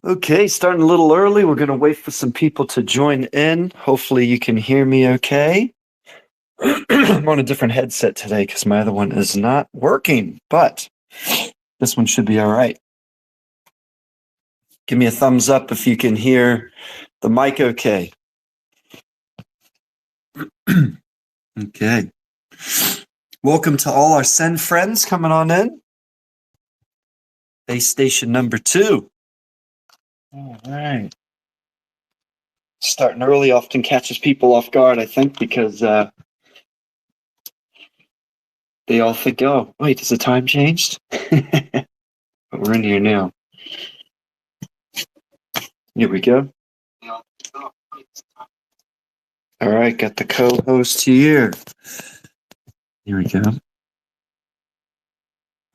Okay, starting a little early. We're going to wait for some people to join in. Hopefully you can hear me okay. I'm on a different headset today because my other one is not working, but this one should be all right. Give me a thumbs up if you can hear the mic okay. Okay. Welcome to all our Send friends coming on in. Base station number 2. All right. Starting early often catches people off guard, I think, because they all think, oh, wait, has the time changed? But we're in here now. Here we go. All right, got the co-host here. Here we go.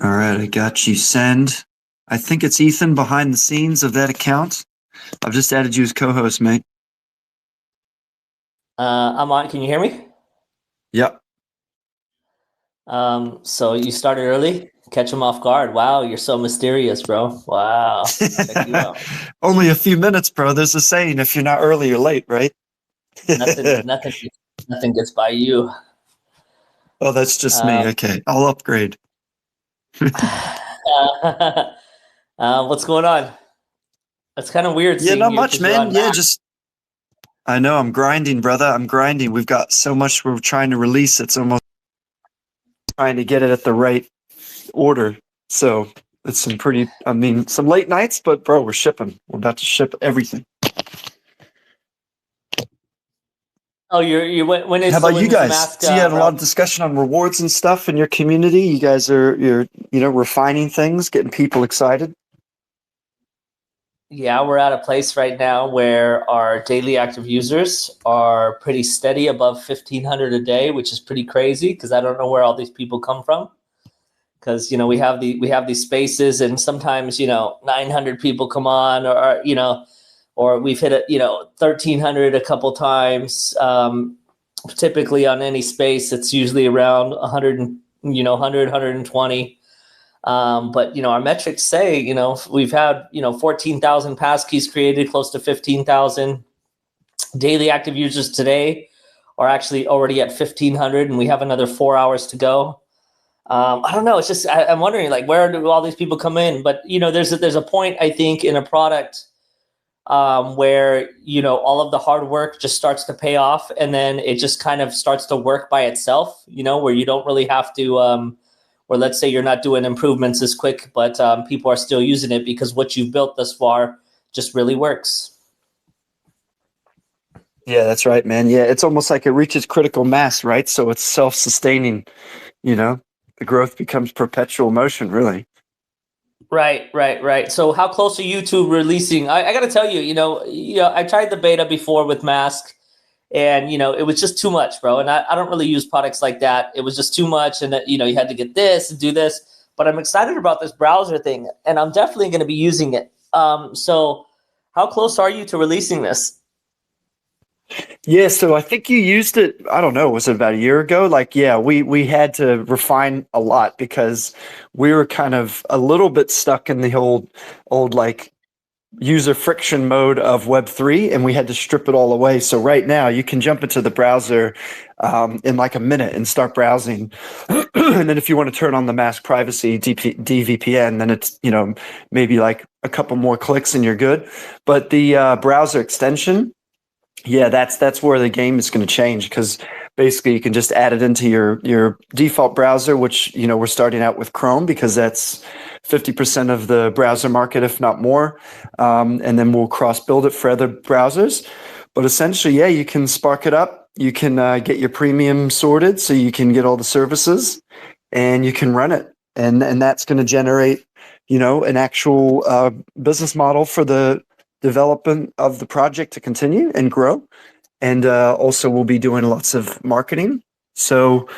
All right, I got you. Send. I think it's Ethan behind the scenes of that account. I've just added you as co-host, mate. I'm on. Can you hear me? Yep. So you started early. Catch them off guard. Wow, you're so mysterious, bro. Wow. Check you out. Only a few minutes, bro. There's a saying: if you're not early, you're late, right? Nothing gets by you. Oh, that's just me. Okay, I'll upgrade. What's going on? It's kind of weird. Yeah, seeing not you much, 'cause you're man. on Yeah, Mac. just I know I'm grinding, brother. I'm grinding. We've got so much we're trying to release. It's almost trying to get it at the right order. So it's some late nights, but bro, we're shipping. We're about to ship everything. Oh, you're when is How about you when's the guys? mask? So you had a lot of discussion on rewards and stuff in your community. You guys you're refining things, getting people excited. Yeah, we're at a place right now where our daily active users are pretty steady above 1,500 a day, which is pretty crazy because I don't know where all these people come from. Because we have these spaces, and sometimes 900 people come on, or we've hit 1,300 a couple times. Typically on any space, it's usually around 100, 120. But our metrics say we've had 14,000 passkeys created, close to 15,000 daily active users today are actually already at 1,500, and we have another 4 hours to go. I don't know. It's just I'm wondering, like, where do all these people come in? But there's a point, I think, in a product where all of the hard work just starts to pay off, and then it just kind of starts to work by itself. Where you don't really have to, or let's say you're not doing improvements as quick, but people are still using it because what you've built thus far just really works. Yeah, that's right, man. Yeah, it's almost like it reaches critical mass, right? So it's self-sustaining. The growth becomes perpetual motion, really. Right. So how close are you to releasing? I got to tell you, I tried the beta before with Mask, and it was just too much, bro. And I don't really use products like that. It was just too much, and that you had to get this and do this. But I'm excited about this browser thing, and I'm definitely going to be using it. So how close are you to releasing this? Yeah, so I think you used it, I don't know, was it about a year ago? Like, yeah, we had to refine a lot because we were kind of a little bit stuck in the old like user friction mode of Web3, and we had to strip it all away. So right now you can jump into the browser in like a minute and start browsing. And then if you want to turn on the mask privacy DVPN, then it's, maybe like a couple more clicks and you're good. But the browser extension, yeah, that's where the game is going to change, because basically you can just add it into your default browser, which we're starting out with Chrome because that's 50% of the browser market, if not more, and then we'll cross build it for other browsers. But essentially, yeah, you can spark it up. You can get your premium sorted, so you can get all the services, and you can run it, and that's going to generate an actual business model for the development of the project to continue and grow. And also we'll be doing lots of marketing. So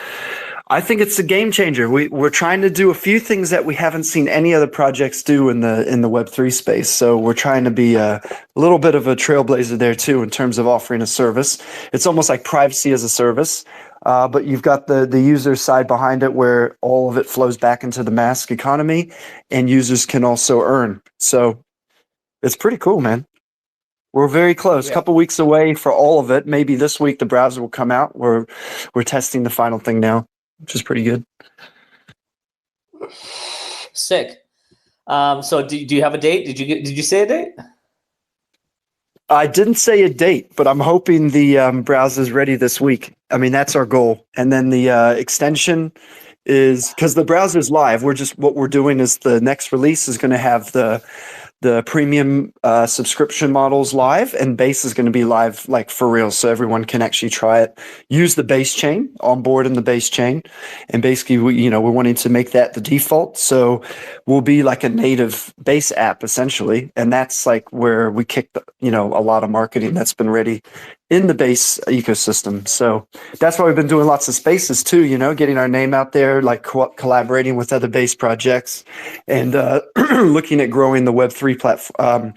I think it's a game changer. We're trying to do a few things that we haven't seen any other projects do in the Web3 space. So we're trying to be a little bit of a trailblazer there too, in terms of offering a service. It's almost like privacy as a service. But you've got the user side behind it, where all of it flows back into the mask economy, and users can also earn. So It's pretty cool, man. We're very close. A Yeah. couple weeks away for all of it. Maybe this week the browser will come out. We're testing the final thing now, which is pretty good. Sick. So do you have a date? Did you say a date? I didn't say a date, but I'm hoping the browser is ready this week. I mean, that's our goal. And then the extension is because the browser is live. What we're doing is the next release is going to have the premium subscription models live, and base is going to be live like for real, so everyone can actually try it, use the base chain, onboard in the base chain, and basically we're wanting to make that the default, so we'll be like a native base app essentially, and that's like where we kick a lot of marketing that's been ready in the base ecosystem. So that's why we've been doing lots of spaces too, getting our name out there, like collaborating with other base projects, and looking at growing the Web3 platform,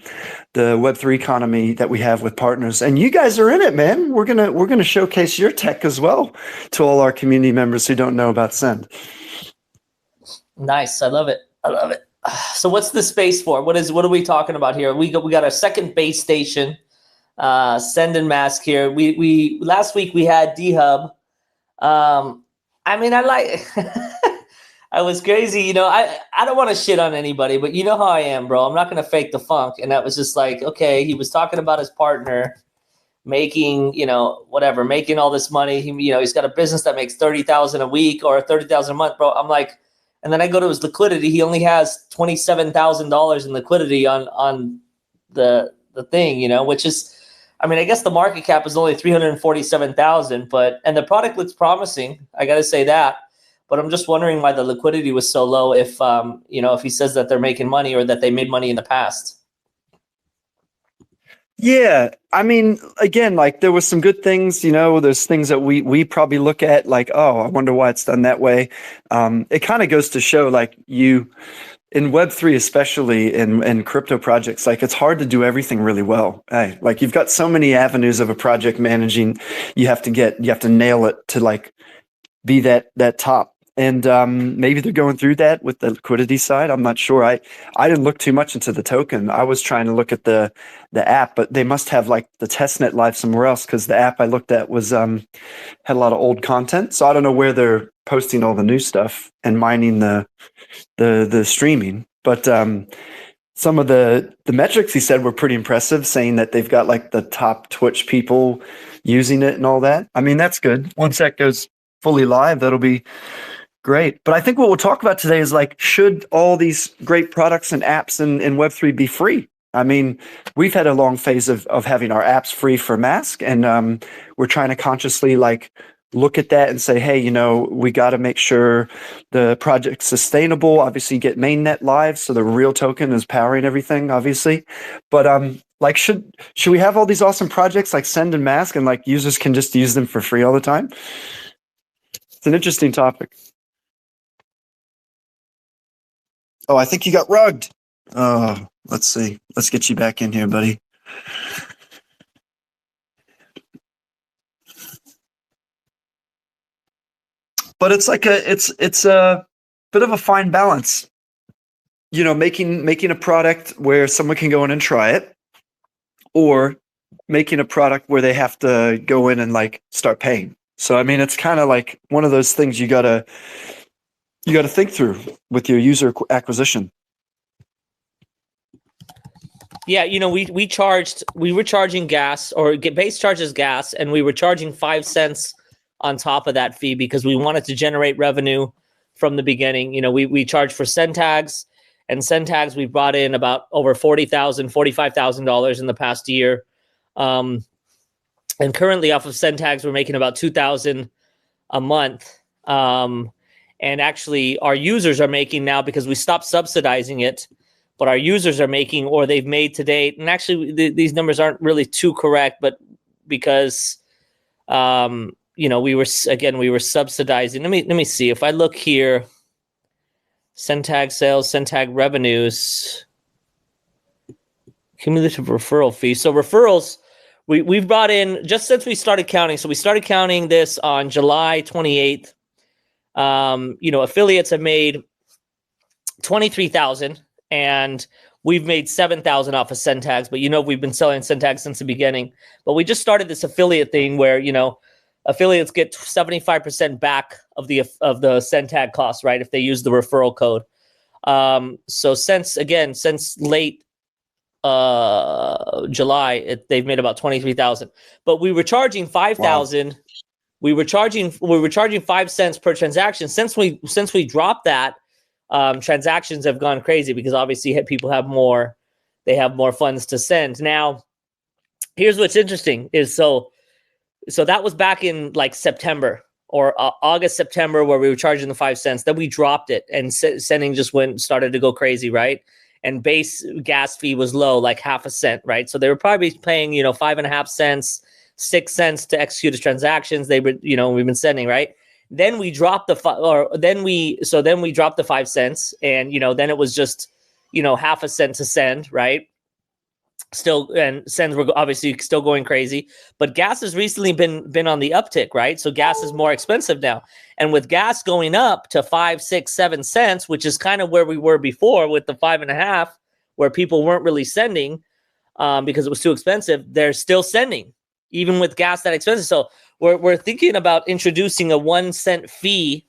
the Web3 economy that we have with partners. And you guys are in it, man. We're gonna showcase your tech as well to all our community members who don't know about Send. Nice. I love it. So what's the space for? What are we talking about here? We got our second base station. Send and Mask here. We last week we had D-Hub. I mean, I like I was crazy, I don't want to shit on anybody, but you know how I am, bro. I'm not gonna fake the funk. And that was just like, okay, he was talking about his partner making, whatever, making all this money. He's got a business that makes $30,000 a week or $30,000 a month, bro. I'm like, and then I go to his liquidity. He only has $27,000 in liquidity on the thing, which is, I mean, I guess the market cap is only 347,000, and the product looks promising. I got to say that, but I'm just wondering why the liquidity was so low. If he says that they're making money or that they made money in the past. Yeah, I mean, again, like there was some good things, there's things that we probably look at like, oh, I wonder why it's done that way. It kind of goes to show like in Web3, especially in crypto projects, like it's hard to do everything really well. Hey, like you've got so many avenues of a project managing, you have to nail it to like be that top. And maybe they're going through that with the liquidity side. I'm not sure. I didn't look too much into the token. I was trying to look at the app, but they must have like the testnet live somewhere else, because the app I looked at was had a lot of old content. So I don't know where they're posting all the new stuff and mining the streaming. But some of the metrics he said were pretty impressive, saying that they've got like the top Twitch people using it and all that. I mean, that's good. Once that goes fully live, that'll be great. But I think what we'll talk about today is like, should all these great products and apps in Web3 be free? I mean, we've had a long phase of having our apps free for Mask, and we're trying to consciously like look at that and say, hey, we got to make sure the project's sustainable. Obviously, get mainnet live, so the real token is powering everything, obviously. But like, should we have all these awesome projects like Send and Mask, and like users can just use them for free all the time? It's an interesting topic. Oh, I think you got rugged. Oh, let's see. Let's get you back in here, buddy. But it's like it's a bit of a fine balance. Making a product where someone can go in and try it, or making a product where they have to go in and like start paying. So I mean, it's kind of like one of those things you gotta think through with your user acquisition. Yeah, we were charging gas, or base charges gas, and we were charging 5 cents on top of that fee because we wanted to generate revenue from the beginning. We charged for send tags, and send tags we brought in about over $45,000 in the past year. And currently off of send tags, we're making about $2,000 a month. And actually our users are making now, because we stopped subsidizing it, but our users are making, or they've made to date. And actually these numbers aren't really too correct, but because, we were subsidizing. Let me see. If I look here, send tag sales, send tag revenues, cumulative referral fee. So referrals, we've brought in, just since we started counting. So we started counting this on July 28th. Affiliates have made 23,000, and we've made 7,000 off of send tags, but we've been selling send tags since the beginning. But we just started this affiliate thing where affiliates get 75% back of the send tag cost, right? If they use the referral code. So since late July, they've made about 23,000. But we were charging 5,000. Wow. We were charging 5 cents per transaction. Since we dropped that, transactions have gone crazy because obviously people have more funds to send. Now, here's what's interesting is so that was back in like September or August, September, where we were charging the 5 cents. Then we dropped it and sending just started to go crazy, right? And base gas fee was low, like half a cent, right? So they were probably paying 5.5 cents, 6 cents to execute the transactions they were, we've been sending, right? Then we dropped the 5 cents, and then it was just half a cent to send, right? Still, and sends were obviously still going crazy, but gas has recently been on the uptick, right? So gas is more expensive now, and with gas going up to 5, 6, 7 cents, which is kind of where we were before with the 5.5, where people weren't really sending because it was too expensive. They're still sending, even with gas that expensive. So we're thinking about introducing a 1 cent fee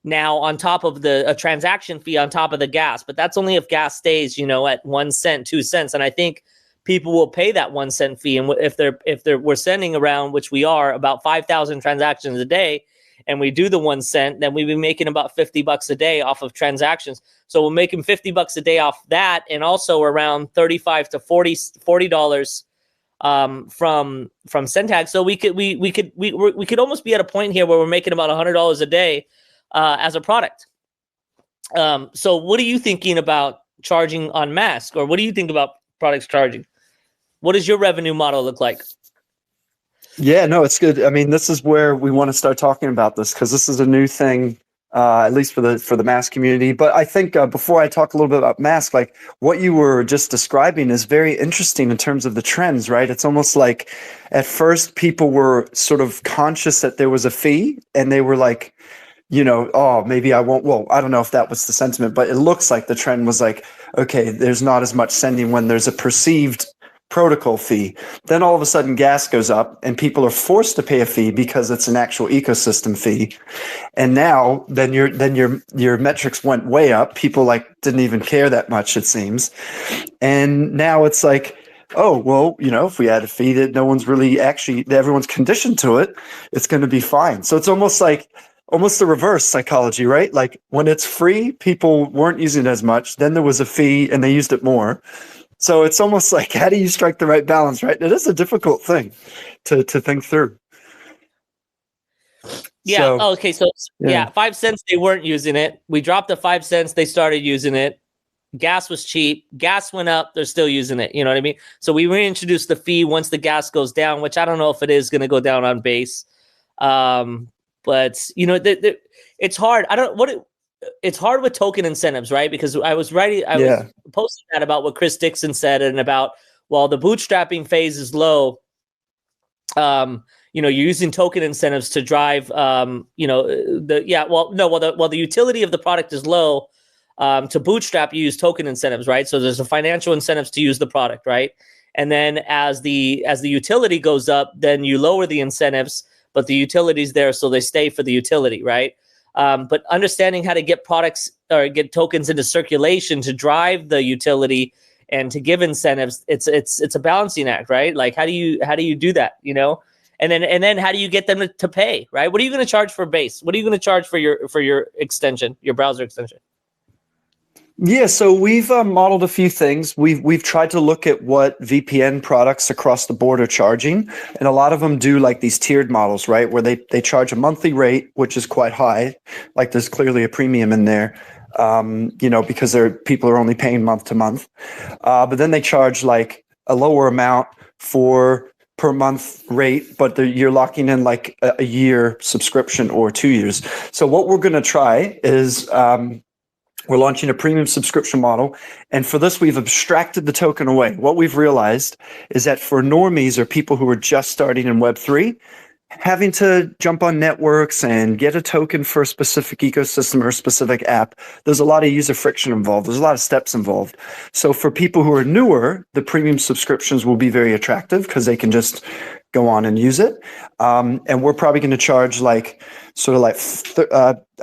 now on top of a transaction fee on top of the gas, but that's only if gas stays, at 1 cent, 2 cents, and I think people will pay that 1 cent fee. And if we're sending around, which we are, about 5,000 transactions a day, and we do the 1 cent, then we've been making about $50 a day off of transactions. So we're making $50 a day off that, and also around $35 to $40 from send tags. So we could almost be at a point here where we're making about $100 a day as a product. So what are you thinking about charging on Mask, or what do you think about products charging? What does your revenue model look like? Yeah, no, it's good. I mean, this is where we want to start talking about this, because this is a new thing, at least for the Mask community. But I think before I talk a little bit about Mask, like what you were just describing is very interesting in terms of the trends, right? It's almost like at first people were sort of conscious that there was a fee, and they were like, oh, maybe I won't. Well, I don't know if that was the sentiment, but it looks like the trend was like, okay, there's not as much sending when there's a perceived protocol fee. Then all of a sudden gas goes up and people are forced to pay a fee because it's an actual ecosystem fee. And now then your metrics went way up. People didn't even care that much, it seems. And now it's like, oh, well, if we add a fee that no one's really everyone's conditioned to it, it's going to be fine. So it's almost the reverse psychology, right? Like when it's free, people weren't using it as much. Then there was a fee and they used it more. So it's almost like, how do you strike the right balance, right? It is a difficult thing to think through. Yeah. Okay. So yeah, 5 cents, they weren't using it. We dropped the 5 cents. They started using it. Gas was cheap. Gas went up. They're still using it. You know what I mean? So we reintroduced the fee once the gas goes down, which I don't know if it is going to go down on base. But it's hard. It's hard with token incentives, right? Because I was posting that about what Chris Dixon said, and about, well, the bootstrapping phase is low. You're using token incentives to drive, the utility of the product is low. To bootstrap, you use token incentives, right? So there's a financial incentives to use the product, right? And then as the utility goes up, then you lower the incentives, but the utility's there, so they stay for the utility, right? But understanding how to get products or get tokens into circulation to drive the utility and to give incentives, it's a balancing act, right? Like how do you do that, And then how do you get them to pay, right? What are you going to charge for base? What are you going to charge for your extension, your browser extension? Yeah, so we've modeled a few things. We've tried to look at what VPN products across the board are charging, and a lot of them do like these tiered models, right, where they charge a monthly rate, which is quite high. Like there's clearly a premium in there, because people are only paying month to month. But then they charge like a lower amount per month rate, but you're locking in like a year subscription or 2 years. So what we're going to try is we're launching a premium subscription model. And for this, we've abstracted the token away. What we've realized is that for normies or people who are just starting in Web3, having to jump on networks and get a token for a specific ecosystem or a specific app, there's a lot of user friction involved. There's a lot of steps involved. So for people who are newer, the premium subscriptions will be very attractive because they can just go on and use it. And we're probably going to charge like sort of like,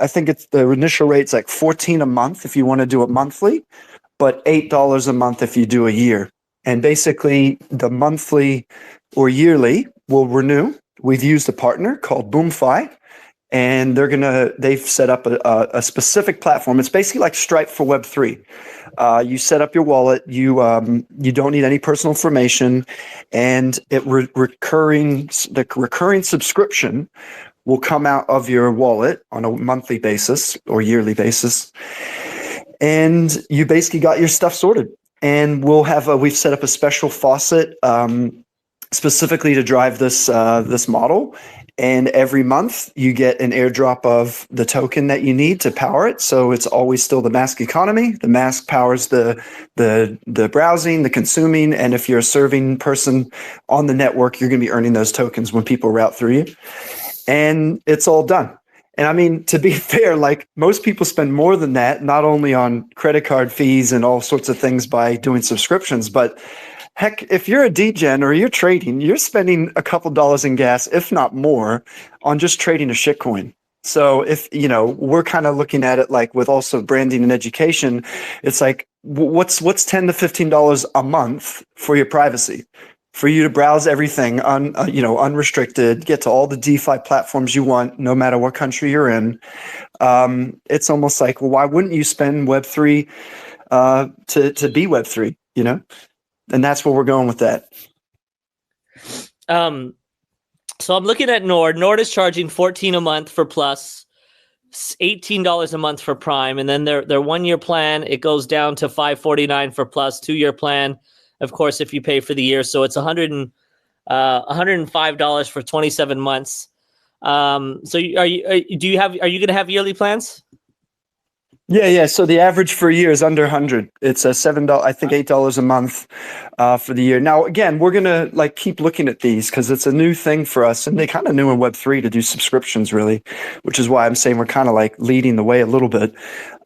I think it's the initial rate's like 14 a month if you want to do it monthly, but $8 a month if you do a year. And basically the monthly or yearly will renew. We've used a partner called BoomFi, and they've set up a specific platform. It's basically like Stripe for Web3. You set up your wallet, you don't need any personal information, and the recurring subscription will come out of your wallet on a monthly basis or yearly basis. And you basically got your stuff sorted. And we've set up a special faucet specifically to drive this model. And every month you get an airdrop of the token that you need to power it. So it's always still the Mask economy. The Mask powers the browsing, the consuming, and if you're a serving person on the network, you're going to be earning those tokens when people route through you. And it's all done. And I mean, to be fair, like most people spend more than that, not only on credit card fees and all sorts of things by doing subscriptions, but heck, if you're a degen or you're trading, you're spending a couple dollars in gas, if not more, on just trading a shitcoin. So if, we're kind of looking at it like with also branding and education, it's like, what's $10 to $15 a month for your privacy? For you to browse everything unrestricted, get to all the DeFi platforms you want, no matter what country you're in. It's almost like, well, why wouldn't you spend Web3 to be Web3, And that's where we're going with that. So I'm looking at Nord. Nord is charging $14 a month for Plus, $18 a month for Prime, and then their 1 year plan, it goes down to $549 for Plus. 2 year plan, of course, if you pay for the year, so it's $105 for 27 months. So are you going to have yearly plans? Yeah. So the average for a year is under 100. It's a $7, I think $8 a month for the year. Now, again, we're gonna keep looking at these because it's a new thing for us, and they kind of new in Web3 to do subscriptions, really, which is why I'm saying we're kind of like leading the way a little bit.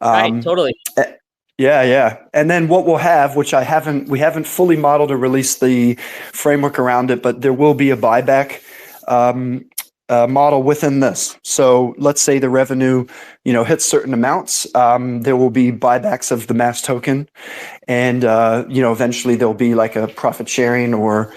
Right, totally. Yeah. And then what we'll have, which we haven't fully modeled or released the framework around it, but there will be a buyback model within this. So let's say the revenue, hits certain amounts. There will be buybacks of the Mask token, and eventually there'll be like a profit sharing or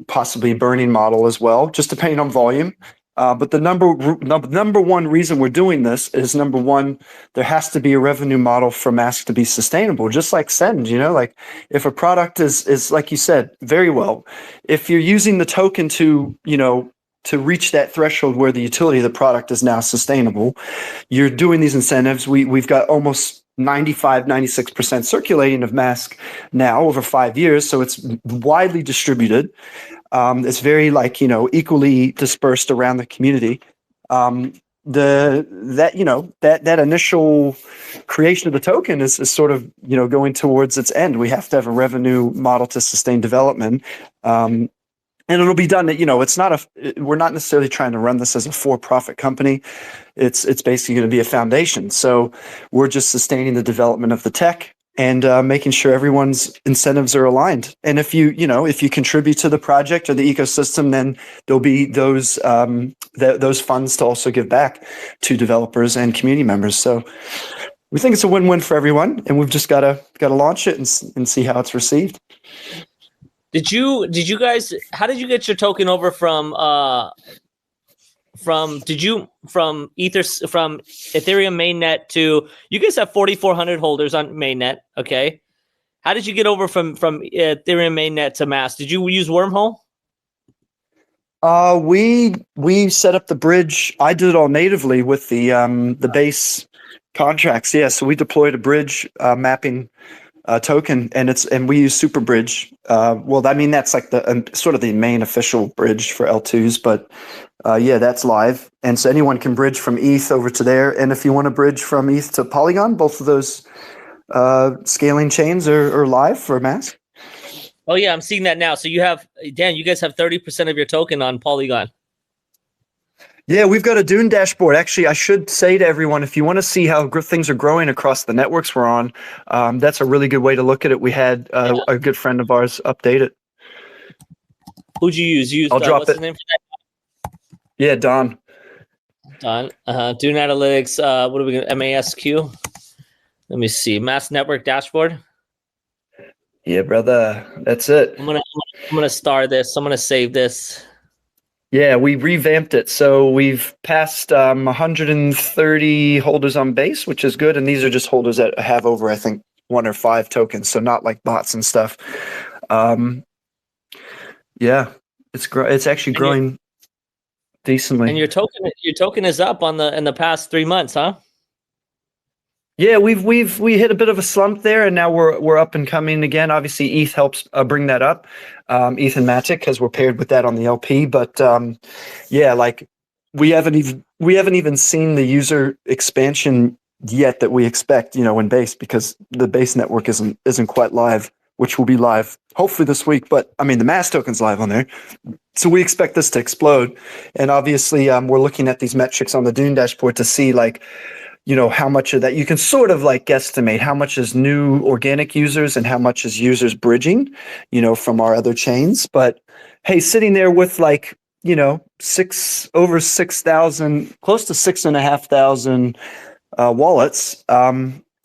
possibly burning model as well, just depending on volume. But the number one reason we're doing this is, number one, there has to be a revenue model for Mask to be sustainable, just like Send, like if a product is like you said, very well, if you're using the token to reach that threshold where the utility of the product is now sustainable, you're doing these incentives. We've got almost 96% circulating of Mask now over 5 years. So it's widely distributed. It's very equally dispersed around the community. That initial creation of the token is sort of going towards its end. We have to have a revenue model to sustain development. And it'll be done that, we're not necessarily trying to run this as a for-profit company. It's basically going to be a foundation. So we're just sustaining the development of the tech and making sure everyone's incentives are aligned. And if you contribute to the project or the ecosystem, then there'll be those funds to also give back to developers and community members. So we think it's a win-win for everyone, and we've just got to launch it and see how it's received. Did you guys? How did you get your token over from Ethereum mainnet to? You guys have 4,400 holders on mainnet. Okay, how did you get over from Ethereum mainnet to Mask? Did you use Wormhole? We set up the bridge. I did it all natively with the base contracts. Yeah, so we deployed a bridge mapping token, and we use Super Bridge. That's like the sort of the main official bridge for L2s, but that's live. And so anyone can bridge from ETH over to there. And if you want to bridge from ETH to Polygon, both of those scaling chains are live for Mask. Oh yeah, I'm seeing that now. So you guys have 30% of your token on Polygon. Yeah, we've got a Dune dashboard. Actually, I should say to everyone, if you want to see how things are growing across the networks we're on, that's a really good way to look at it. We had a good friend of ours update it. Who'd you use? I'll drop What's it. the name for Yeah, Don. that? Don. Dune Analytics. What are we going to MASQ? Let me see. Mass Network Dashboard. Yeah, brother. That's it. I'm gonna star this. I'm gonna save this. Yeah, we revamped it. So we've passed 130 holders on base, which is good. And these are just holders that have over, I think, 1 or 5 tokens. So not like bots and stuff. Yeah, it's actually growing decently. And your token is up in the past 3 months, huh? Yeah, we hit a bit of a slump there, and now we're up and coming again. Obviously, ETH helps bring that up, ETH and Matic, because we're paired with that on the LP. But yeah, like we haven't even seen the user expansion yet that we expect, in base, because the base network isn't quite live, which will be live hopefully this week. But I mean, the mass token's live on there, so we expect this to explode. And obviously, we're looking at these metrics on the Dune dashboard to see how much of that you can sort of like guesstimate how much is new organic users and how much is users bridging, from our other chains. But hey, sitting there with over 6,000, close to 6,500 wallets,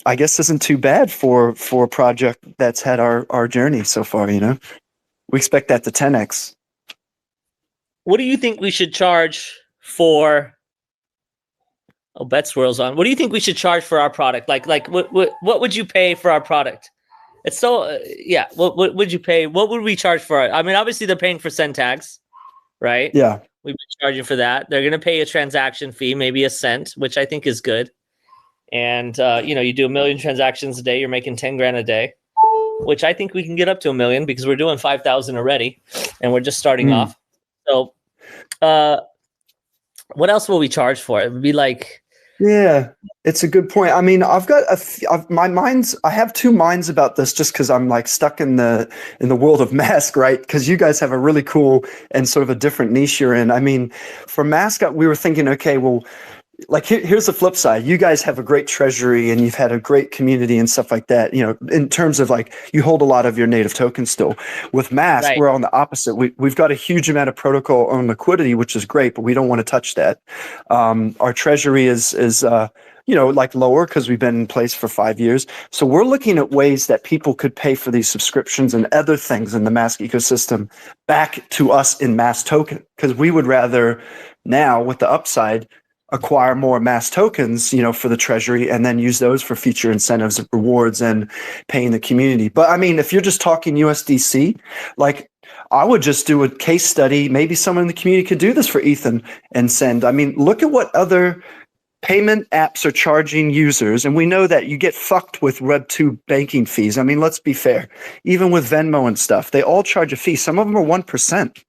I guess isn't too bad for a project that's had our journey so far. We expect that to 10x. What do you think we should charge for? Oh, Bet Swirl's on. What do you think we should charge for our product? Like what would you pay for our product? It's so yeah. What would you pay? What would we charge for it? I mean, obviously they're paying for send tags, right? Yeah, we've been charging for that. They're gonna pay a transaction fee, maybe a cent, which I think is good. And you do 1 million transactions a day, you're making 10 grand a day, which I think we can get up to 1 million because we're doing 5,000 already, and we're just starting off. So, what else will we charge for it? It would be like. Yeah, it's a good point. I mean, I've got I have 2 minds about this just because I'm like stuck in the world of Mask, right? Because you guys have a really cool and sort of a different niche you're in. I mean, for Mask, we were thinking, okay, well, like here's the flip side. You guys have a great treasury and you've had a great community and stuff like that, in terms of like you hold a lot of your native tokens still. With Mask, right, we're on the opposite. We've got a huge amount of protocol owned liquidity, which is great, but we don't want to touch that. Our treasury is like lower because we've been in place for 5 years. So we're looking at ways that people could pay for these subscriptions and other things in the Mask ecosystem back to us in Mask token, because we would rather now with the upside acquire more mass tokens, for the treasury, and then use those for future incentives and rewards and paying the community. But I mean, if you're just talking USDC, like I would just do a case study. Maybe someone in the community could do this for Ethan and send. I mean, look at what other payment apps are charging users. And we know that you get fucked with Web2 banking fees. I mean, let's be fair. Even with Venmo and stuff, they all charge a fee. Some of them are 1%,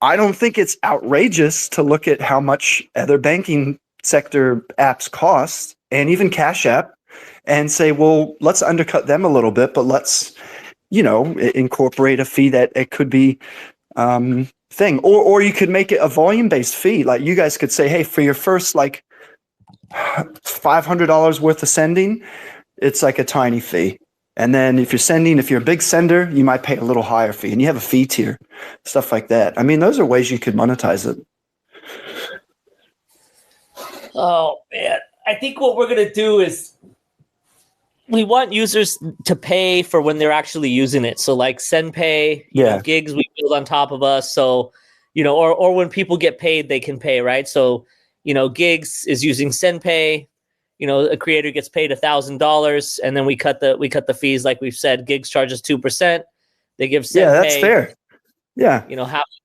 I don't think it's outrageous to look at how much other banking sector apps cost, and even Cash App, and say, well, let's undercut them a little bit, but let's, incorporate a fee that it could be thing. Or you could make it a volume-based fee. Like you guys could say, hey, for your first like $500 worth of sending, it's like a tiny fee. And then if you're a big sender, you might pay a little higher fee, and you have a fee tier, stuff like that. I mean, those are ways you could monetize it. Oh man, I think what we're going to do is we want users to pay for when they're actually using it. So like SendPay, gigs we build on top of us. So, or when people get paid, they can pay, right? So, gigs is using SendPay. A creator gets paid $1,000, and then we cut the fees. Like we've said, gigs charges 2%. They give SendPay, that's fair. Yeah,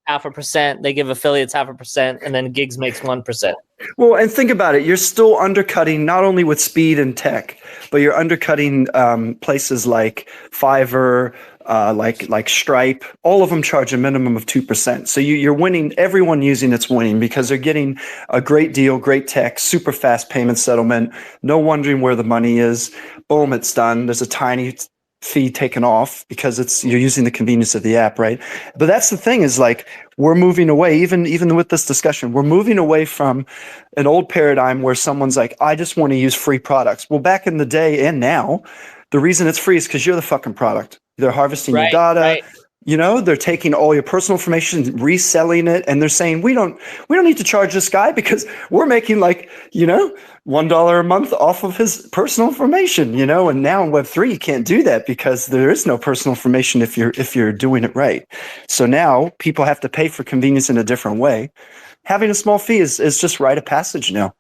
half a percent. They give affiliates 0.5%, and then gigs makes 1%. Well, and think about it. You're still undercutting not only with speed and tech, but you're undercutting places like Fiverr, like Stripe. All of them charge a minimum of 2%. So you're winning. Everyone using it's winning because they're getting a great deal, great tech, super fast payment settlement. No wondering where the money is. Boom, it's done. There's a tiny fee taken off because you're using the convenience of the app, right? But that's the thing is like we're moving away, even with this discussion, we're moving away from an old paradigm where someone's like, I just want to use free products. Well, back in the day and now, the reason it's free is because you're the fucking product. They're harvesting your data. They're taking all your personal information, reselling it, and they're saying we don't need to charge this guy because we're making like, $1 a month off of his personal information, and now in Web3 you can't do that because there is no personal information if you're doing it right. So now people have to pay for convenience in a different way. Having a small fee is just rite of passage now.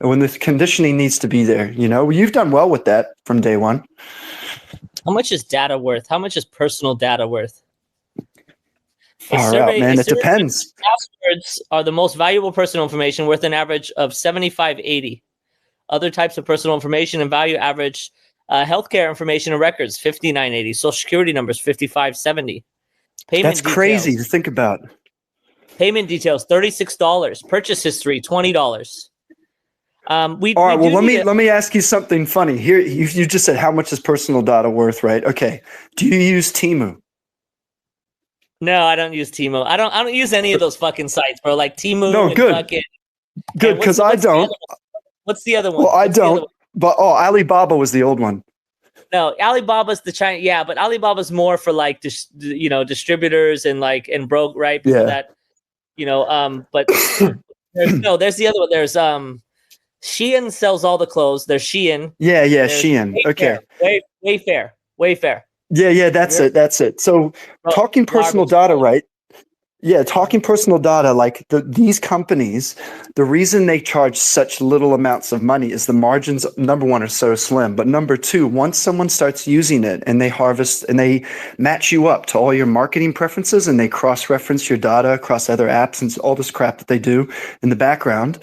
When the conditioning needs to be there, you've done well with that from day one. How much is data worth? How much is personal data worth? Far out, man. It depends. Passwords are the most valuable personal information, worth an average of $75.80. Other types of personal information and value average healthcare information and records, $59.80. Social security numbers, $55.70. That's crazy to think about. Payment details, $36. Purchase history, $20. All right. Well, let me ask you something funny. Here, you just said how much is personal data worth, right? Okay. Do you use Temu? No, I don't use Temu. I don't use any of those fucking sites, bro. Like Temu. No, good. Good, because I don't. What's the other one? Well, I don't. But Alibaba was the old one. No, Alibaba's the China. Yeah, but Alibaba's more for like distributors and broke, right? People that But there's the other one. There's Shein sells all the clothes. There's Shein. Yeah, Shein. Okay. Wayfair. Yeah, that's it. So talking personal data, right? Yeah, talking personal data, like these companies, the reason they charge such little amounts of money is the margins, number one, are so slim. But number two, once someone starts using it and they harvest and they match you up to all your marketing preferences and they cross-reference your data across other apps and all this crap that they do in the background,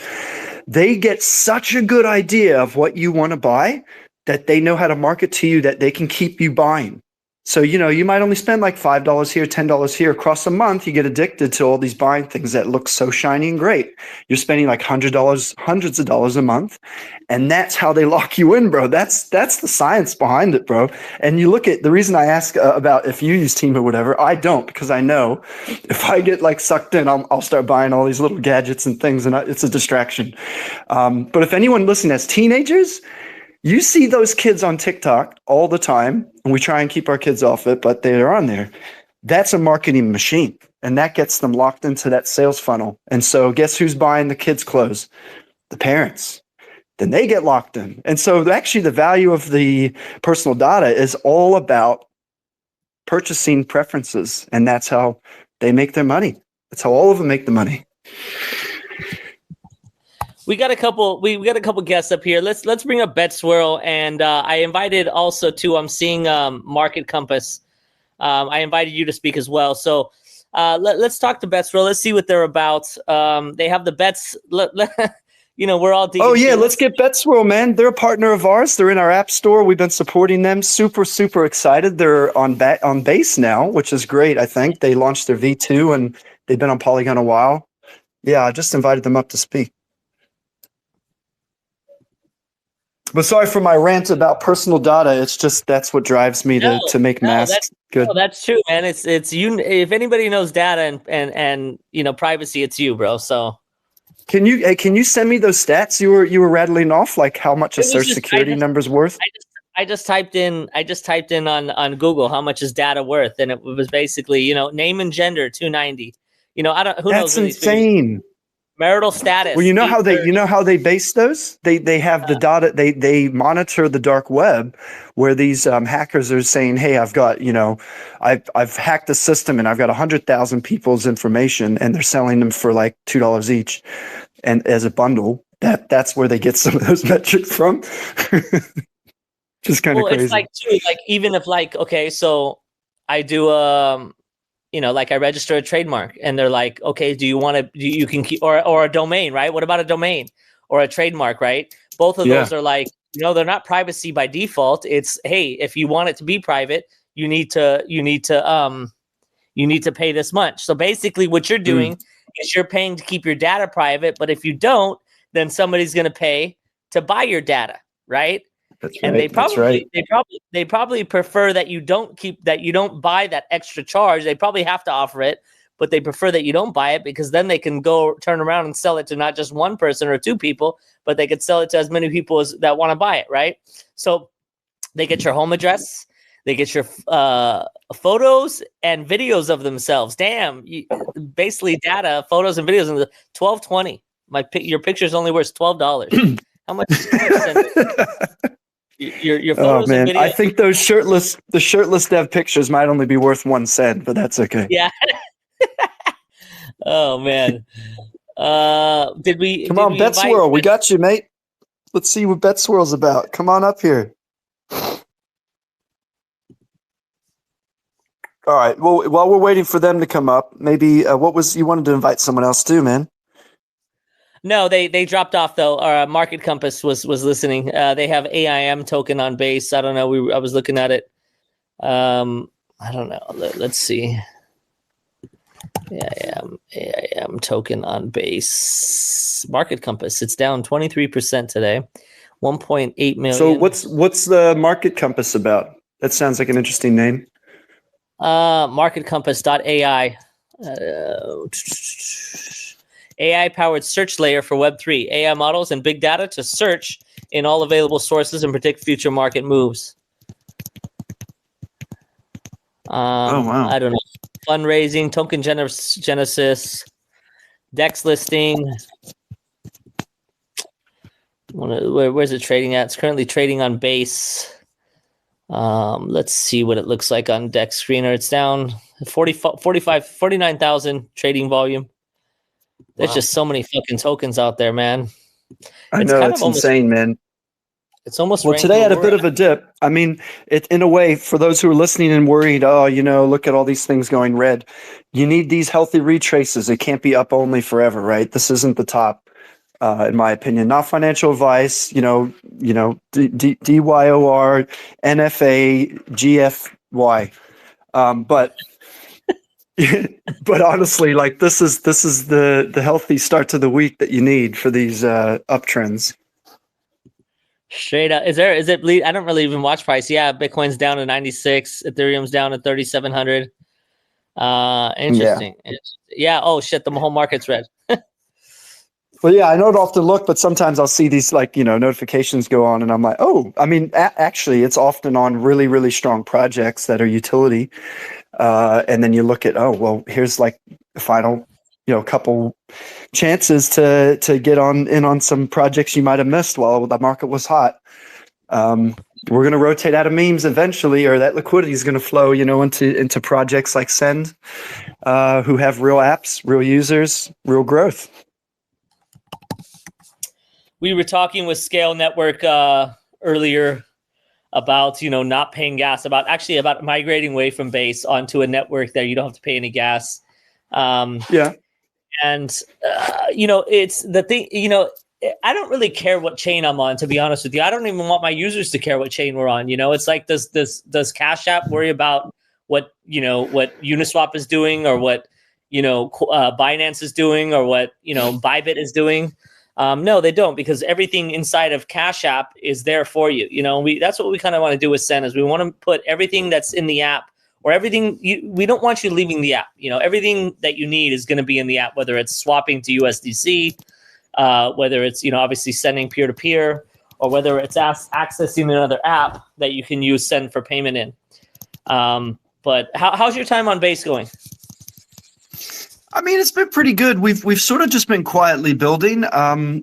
they get such a good idea of what you want to buy that they know how to market to you that they can keep you buying. So, you might only spend like $5 here, $10 here. Across a month, you get addicted to all these buying things that look so shiny and great. You're spending like $100, hundreds of dollars a month. And that's how they lock you in, bro. That's the science behind it, bro. And you look at the reason I ask about if you use Team or whatever, I don't, because I know if I get like sucked in, I'll start buying all these little gadgets and things, and it's a distraction. But if anyone listening has teenagers, you see those kids on TikTok all the time, and we try and keep our kids off it, but they're on there. That's a marketing machine, and that gets them locked into that sales funnel. And so guess who's buying the kids' clothes? The parents. Then they get locked in. And so actually the value of the personal data is all about purchasing preferences, and that's how they make their money. That's how all of them make the money. We got a couple guests up here. Let's bring up Bet Swirl, and I invited also to I'm seeing Market Compass. I invited you to speak as well. So let's talk to Bet Swirl. Let's see what they're about. They have the bets. We're all. Oh yeah, let's get Bet Swirl, man. They're a partner of ours. They're in our app store. We've been supporting them. Super excited. They're on base now, which is great. I think they launched their V2 and they've been on Polygon a while. Yeah, I just invited them up to speak. But sorry for my rant about personal data. It's just that's what drives me to make masks good. No, that's true, man. It's you. If anybody knows data and privacy, it's you, bro. So can you send me those stats you were rattling off, like how much a social security number's worth? I just typed in on Google how much is data worth, and it was basically name and gender 290. I don't. Who knows? That's insane. Marital status. Well, you know how they base those? They have the data. They monitor the dark web, where these hackers are saying, "Hey, I've got I've hacked the system and I've got 100,000 people's information, and they're selling them for like $2 each, and as a bundle." That's where they get some of those metrics from. Just kind of crazy. It's like too, like even if okay, so I do I register a trademark and they're like, okay, do you want to, you can keep, or a domain, right? What about a domain or a trademark, right? Both of those are like, they're not privacy by default. It's, hey, if you want it to be private, you need to pay this much. So basically what you're doing is you're paying to keep your data private, but if you don't, then somebody's going to pay to buy your data, right? That's And right. That's right. they probably prefer that you don't buy that extra charge. They probably have to offer it, but they prefer that you don't buy it because then they can go turn around and sell it to not just one person or two people, but they could sell it to as many people as that want to buy it, right? So they get your home address, they get your photos and videos of themselves. Damn, basically data, photos and videos in the 12.20. Your picture is only worth $12. How much your photos and videos? I think the shirtless dev pictures might only be worth 1 cent, but that's okay. Yeah. Oh man. Come on, Bet Swirl, we got you, mate. Let's see what Bet Swirl's about. Come on up here. All right. Well, while we're waiting for them to come up, maybe you wanted to invite someone else too, man? No, they dropped off though. Market Compass was listening. They have AIM token on base. I don't know. I was looking at it. I don't know. Let's see. AIM token on base. Market Compass. It's down 23% today. 1.8 million. So what's the Market Compass about? That sounds like an interesting name. Marketcompass.ai. AI-powered search layer for Web3, AI models and big data to search in all available sources and predict future market moves. Oh, wow. I don't know. Fundraising, token genesis, DEX listing. Where's it trading at? It's currently trading on base. Let's see what it looks like on DEX screener. It's down 49,000 trading volume. There's just so many fucking tokens out there, man. I know, it's insane, man. It's almost today had a bit of a dip. I mean, in a way, for those who are listening and worried, look at all these things going red. You need these healthy retraces. It can't be up only forever, right? This isn't the top, in my opinion. Not financial advice. DYOR, NFA, GFY, but. But honestly, like this is the healthy start to the week that you need for these uptrends. Straight up. Is it bleed? I don't really even watch price. Yeah, Bitcoin's down to 96, Ethereum's down to 3,700. Interesting. Yeah. Oh shit, the whole market's red. Well, yeah, I don't often look, but sometimes I'll see these notifications go on and I'm like, oh, I mean, actually it's often on really, really strong projects that are utility. And then you look at, here's like the final, couple chances to get in on some projects you might have missed while the market was hot. We're going to rotate out of memes eventually, or that liquidity is going to flow, into projects like Send, who have real apps, real users, real growth. We were talking with Scale Network earlier about not paying gas, about migrating away from base onto a network that you don't have to pay any gas. Yeah. And it's the thing, I don't really care what chain I'm on, to be honest with you. I don't even want my users to care what chain we're on. It's like, does Cash App worry about what Uniswap is doing, or what Binance is doing, or what Bybit is doing? No, they don't, because everything inside of Cash App is there for you. That's what we kind of want to do with Send, is we want to put everything that's in the app, or everything we don't want you leaving the app. Everything that you need is going to be in the app, whether it's swapping to USDC, whether it's obviously sending peer to peer, or whether it's accessing another app that you can use Send for payment in. But how's your time on base going? I mean, it's been pretty good. We've sort of just been quietly building.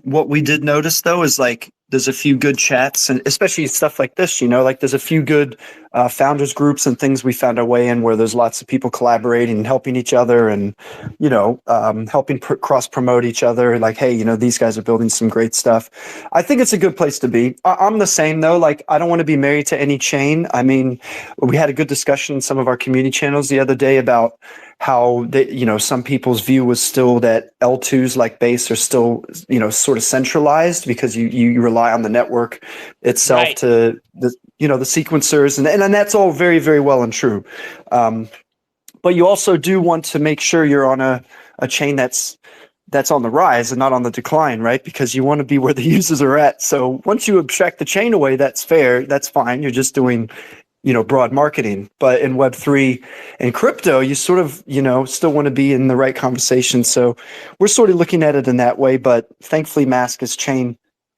What we did notice though is like there's a few good chats, and especially stuff like this, like there's a few good founders groups and things we found our way in where there's lots of people collaborating and helping each other, and helping cross promote each other. Like, hey, these guys are building some great stuff. I think it's a good place to be. I'm the same though. Like, I don't want to be married to any chain. I mean, we had a good discussion in some of our community channels the other day about how some people's view was still that L2s like Base are still, sort of centralized because you rely on the network itself, right, to the sequencers, and that's all very, very well and true. But you also do want to make sure you're on a chain that's that's on the rise and not on the decline, right? Because you want to be where the users are at. So once you abstract the chain away, that's fair. That's fine. You're just doing, broad marketing. But in Web3 and crypto, you sort of, still want to be in the right conversation. So we're sort of looking at it in that way. But thankfully, Mask is chain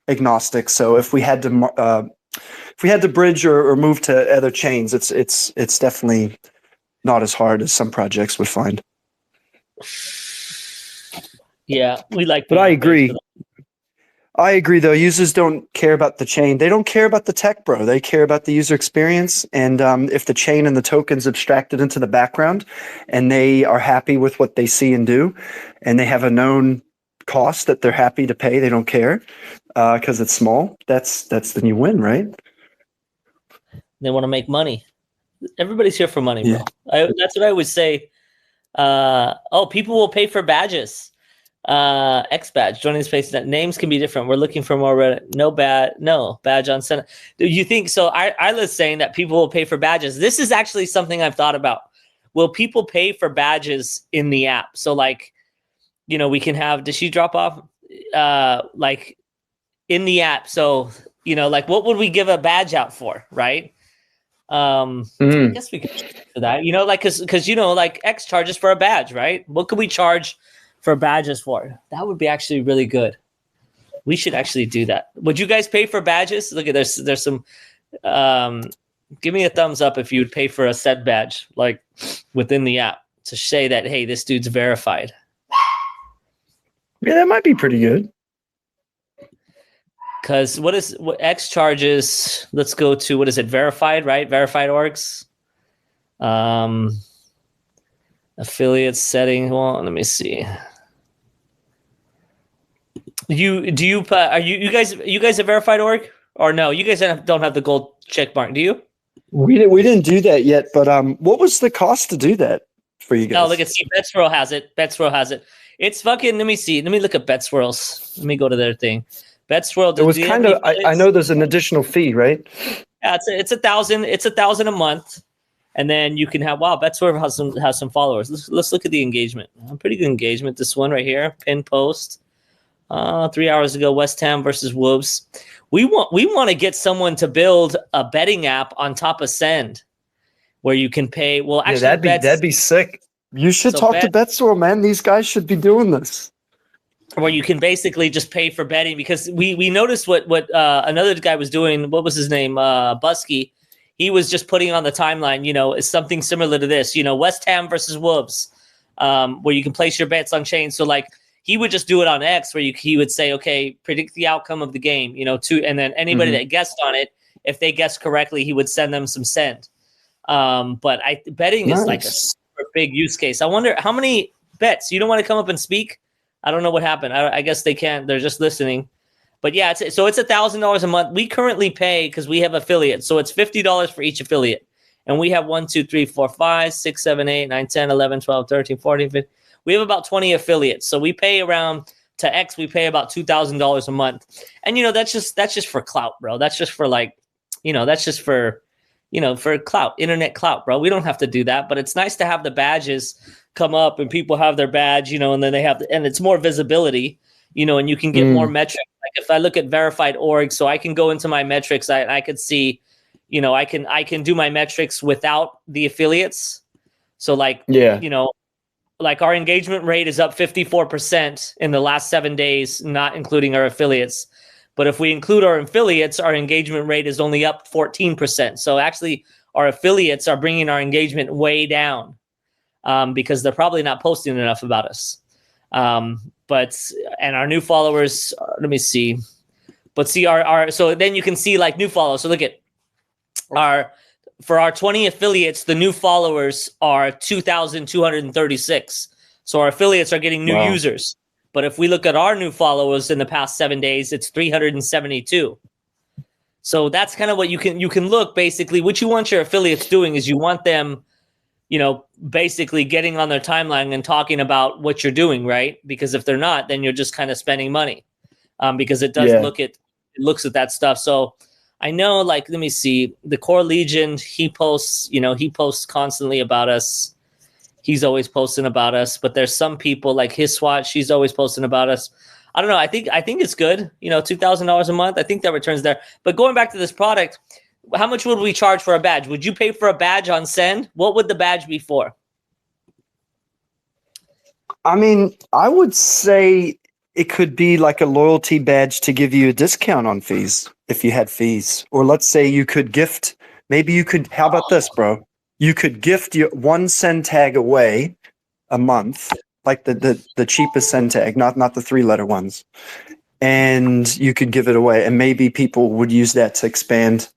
agnostic. So if we had to bridge or move to other chains, it's definitely not as hard as some projects would find. Yeah, we like. But I agree. I agree, though. Users don't care about the chain. They don't care about the tech, bro. They care about the user experience. And if the chain and the token's abstracted into the background and they are happy with what they see and do, and they have a known cost that they're happy to pay, they don't care because it's small. That's then you win, right? They want to make money. Everybody's here for money, bro. That's what I always say. People will pay for badges. X badge joining the space. That names can be different. We're looking for more. No badge on Senate. Do you think so? I was saying that people will pay for badges. This is actually something I've thought about. Will people pay for badges in the app? So we can have. Does she drop off? In the app. So what would we give a badge out for? Right. I guess we could for that. Because X charges for a badge, right? What could we charge for badges for? That would be actually really good. We should actually do that. Would you guys pay for badges? Look at there's some give me a thumbs up if you would pay for a set badge within the app to say that, hey, this dude's verified. Yeah, that might be pretty good. Because what X charges? Let's go to, what is it? Verified, right? Verified orgs. Affiliate setting. Well, let me see. Are you guys a verified org or no? You guys don't have the gold check mark, do you? We didn't do that yet, but what was the cost to do that for you guys? Oh, look at BetSwirl has it. BetSwirl has it. It's fucking. Let me see. Let me look at BetSwirl's. Let me go to their thing. BetSwirl. It was kind of. I know there's an additional fee, right? Yeah, it's $1,000. It's $1,000 a month, and then you can have. Wow, BetSwirl has some followers. Let's look at the engagement. Pretty good engagement. This one right here, pin post. 3 hours ago, West Ham versus Wolves. We want to get someone to build a betting app on top of Send, where you can pay. Well, actually, that'd be sick. You should talk to BetSwirl, man. These guys should be doing this. Where you can basically just pay for betting, because we noticed what another guy was doing. What was his name? Busky. He was just putting on the timeline. It's something similar to this. West Ham versus Wolves, where you can place your bets on chain. So he would just do it on X, where he would say, okay, predict the outcome of the game. And then anybody that guessed on it, if they guessed correctly, he would send them some Send. But betting is like a super big use case. I wonder how many bets. You don't want to come up and speak? I don't know what happened. I guess they can't. They're just listening. But yeah, it's $1,000 a month. We currently pay because we have affiliates. So it's $50 for each affiliate. And we have 1, 2, 3, 4, 5, 6, 7, 8, 9, 10, 11, 12, 13, 14, 15. We have about 20 affiliates. So we pay around to X, we pay about $2,000 a month. And that's just for clout, bro. That's just for that's just for for clout, internet clout, bro. We don't have to do that, but it's nice to have the badges come up and people have their badge, and then they have and it's more visibility, and you can get more metrics. Like if I look at verified org, so I can go into my metrics, I could see, I can do my metrics without the affiliates. So our engagement rate is up 54% in the last 7 days, not including our affiliates. But if we include our affiliates, our engagement rate is only up 14%. So actually, our affiliates are bringing our engagement way down because they're probably not posting enough about us. And our new followers, let me see. But see so then you can see new followers. So look at for our 20 affiliates, the new followers are 2,236. So our affiliates are getting new users. But if we look at our new followers in the past 7 days, it's 372. So that's kind of what you can look. Basically, what you want your affiliates doing is you want them, basically getting on their timeline and talking about what you're doing, right? Because if they're not, then you're just kind of spending money, because it does looks at that stuff. So I know, let me see, the Core Legion, he posts constantly about us. He's always posting about us. But there's some people like his SWAT. She's always posting about us. I don't know. I think it's good. $2,000 a month. I think that returns there. But going back to this product, how much would we charge for a badge? Would you pay for a badge on Send? What would the badge be for? I mean, I would say it could be like a loyalty badge to give you a discount on fees if you had fees. Or let's say you could gift, how about this, bro? You could gift your one Send tag away a month, like the cheapest Send tag, not the 3-letter ones. And you could give it away. And maybe people would use that to expand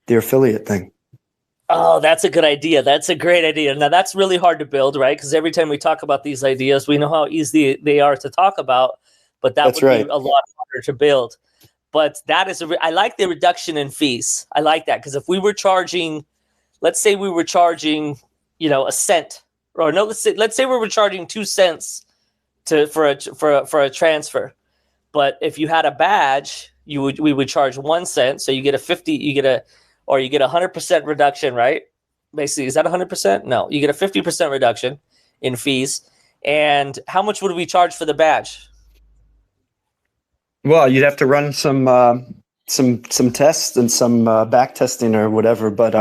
their affiliate thing. Oh, that's a good idea. That's a great idea. Now, that's really hard to build, right? Because every time we talk about these ideas, we know how easy they are to talk about, but that would be a lot harder to build. But that is I like the reduction in fees. I like that because if we were charging, let's say we were charging, a cent, or no, let's say we were charging 2 cents for a transfer. But if you had a badge, we would charge 1 cent. So you get a 100% reduction, right? Basically, is that 100%? No, you get a 50% reduction in fees. And how much would we charge for the badge? Well, you'd have to run some tests and some back testing or whatever. But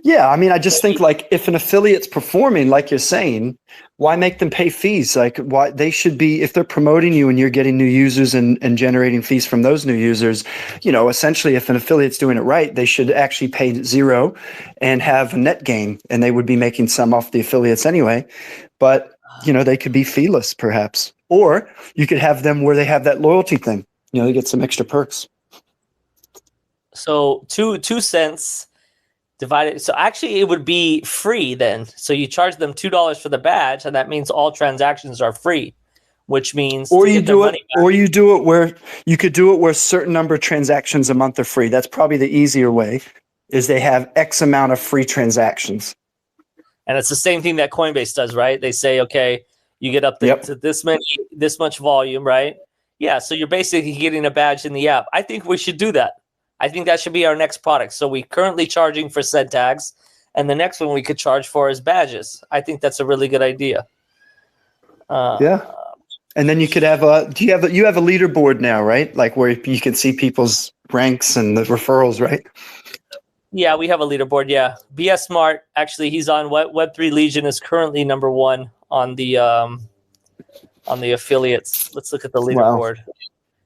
yeah, I mean, I just think like if an affiliate's performing, like you're saying, why make them pay fees? Like why they should be, if they're promoting you and you're getting new users and generating fees from those new users, essentially if an affiliate's doing it right, they should actually pay 0 and have a net gain, and they would be making some off the affiliates anyway. But, they could be feeless perhaps, or you could have them where they have that loyalty thing, they get some extra perks. So 2 cents divided. So actually it would be free then. So you charge them $2 for the badge, and that means all transactions are free, which means or you do it where you could do it where a certain number of transactions a month are free. That's probably the easier way, is they have X amount of free transactions. And it's the same thing that Coinbase does, right? They say, okay, you get up to this much volume, right? Yeah. So you're basically getting a badge in the app. I think we should do that. I think that should be our next product. So we're currently charging for Send tags, and the next one we could charge for is badges. I think that's a really good idea. Yeah. And then you could have you have a leaderboard now, right? Like where you can see people's ranks and the referrals, right? Yeah, we have a leaderboard. Yeah. BS Smart, actually, he's on Web3 Legion is currently number 1 on the affiliates. Let's look at the leaderboard. Wow.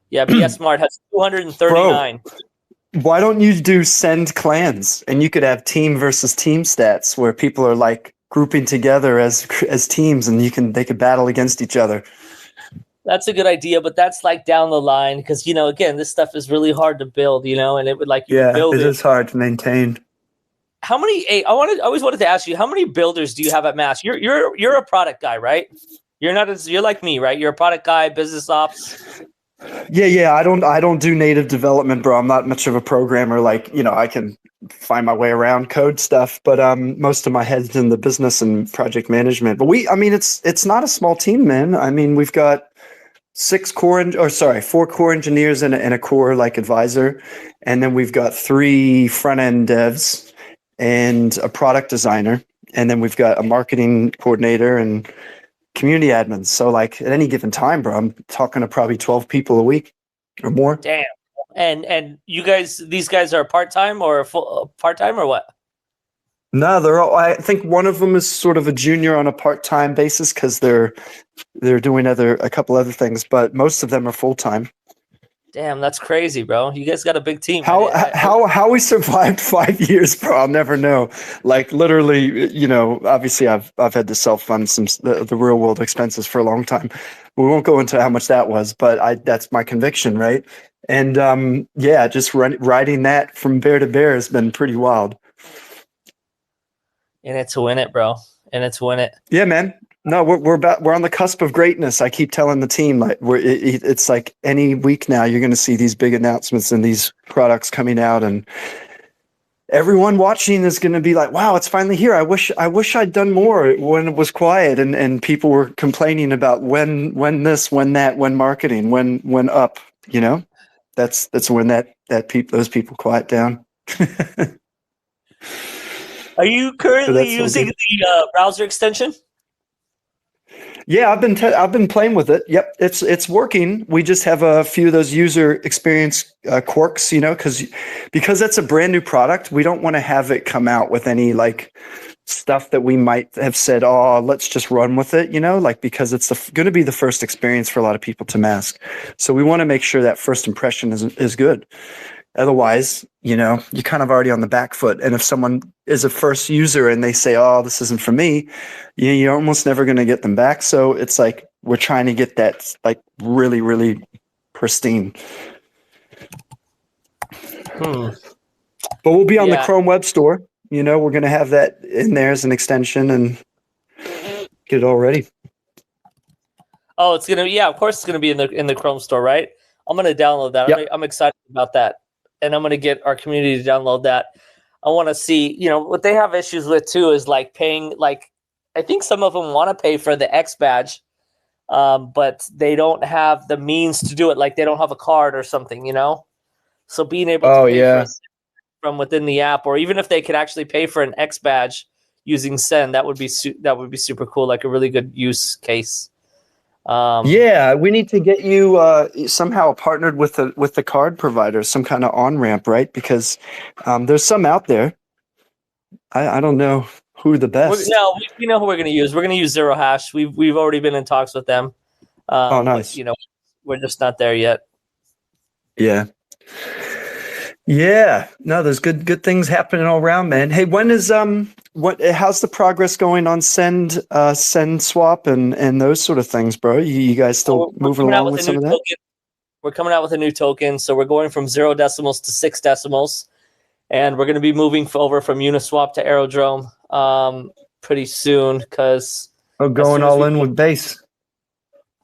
Yeah, BS Smart has 239. Bro, why don't you do Send clans, and you could have team versus team stats where people are like grouping together as teams, and they could battle against each other. That's a good idea, but that's like down the line because again, this stuff is really hard to build, and it would build it is hard to maintain. How many? I always wanted to ask you, how many builders do you have at Masq? You're a product guy, right? You're like me, right? You're a product guy, business ops. Yeah. I don't do native development, bro. I'm not much of a programmer. Like, I can find my way around code stuff, but most of my head's in the business and project management. But it's not a small team, man. I mean, we've got 4 core engineers and a core like advisor, and then we've got 3 front end devs and a product designer, and then we've got a marketing coordinator and community admins. So like at any given time, bro, I'm talking to probably 12 people a week or more. Damn. And these guys are part-time or part-time or what? No, I think one of them is sort of a junior on a part-time basis because they're doing a couple other things, but most of them are full-time. Damn, that's crazy, bro. You guys got a big team. How we survived 5 years, bro, I'll never know. Like literally, obviously I've had to self-fund some the real world expenses for a long time. We won't go into how much that was, but that's my conviction, right? And just riding that from bear to bear has been pretty wild. In it to win it, bro. In it to win it. Yeah, man. No, we're on the cusp of greatness. I keep telling the team, like it's like any week now you're going to see these big announcements and these products coming out, and everyone watching is going to be like, "Wow, it's finally here! I wish I'd done more when it was quiet." And people were complaining about when this, when that, when marketing, when up. That's when those people quiet down. Are you currently using the browser extension? Yeah, I've been playing with it. Yep, it's working. We just have a few of those user experience quirks, because that's a brand new product. We don't want to have it come out with any like stuff that we might have said, oh, let's just run with it, because it's going to be the first experience for a lot of people to mask. So we want to make sure that first impression is good. Otherwise, you're kind of already on the back foot. And if someone is a first user and they say, oh, this isn't for me, you're almost never going to get them back. So it's like we're trying to get that like really, really pristine. But we'll be on the Chrome Web Store. We're going to have that in there as an extension and get it all ready. Oh, it's going to, of course it's going to be in the Chrome store, right? I'm going to download that. Yep. I'm excited about that. And I'm going to get our community to download that. I want to see, what they have issues with too is like paying, like, I think some of them want to pay for the X badge, but they don't have the means to do it. Like they don't have a card or something, So being able to pay for from within the app, or even if they could actually pay for an X badge using Send, that would be super cool. Like a really good use case. We need to get you somehow partnered with the card provider, some kind of on-ramp, right? Because there's some out there. I don't know who the best. We know who we're going to use. We're going to use Zero Hash. We've already been in talks with them. Oh, nice. But, we're just not there yet. Yeah. Yeah. No, there's good things happening all around, man. Hey, when is how's the progress going on send swap and those sort of things, bro? You guys still moving along with some of that? Token. We're coming out with a new token, so we're going from 0 decimals to 6 decimals, and we're going to be moving over from Uniswap to Aerodrome pretty soon because going all in with base.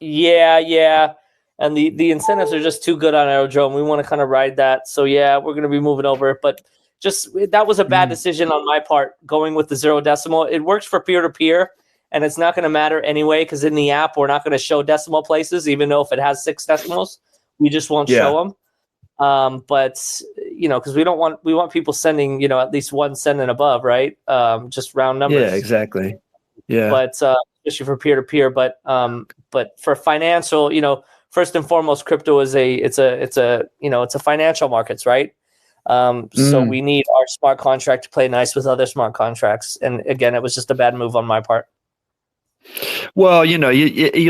Yeah. And the incentives are just too good on Aerodrome. We want to kind of ride that. So, we're going to be moving over. But that was a bad decision on my part, going with the 0 decimal. It works for peer-to-peer, and it's not going to matter anyway because in the app, we're not going to show decimal places, even though if it has 6 decimals. We just won't show them. But, because we want people sending, at least 1 cent and above, right? Just round numbers. Yeah, exactly. Yeah. But especially for peer-to-peer. But for financial, first and foremost, crypto is it's a financial markets, right? So we need our smart contract to play nice with other smart contracts. And again, it was just a bad move on my part. Well, you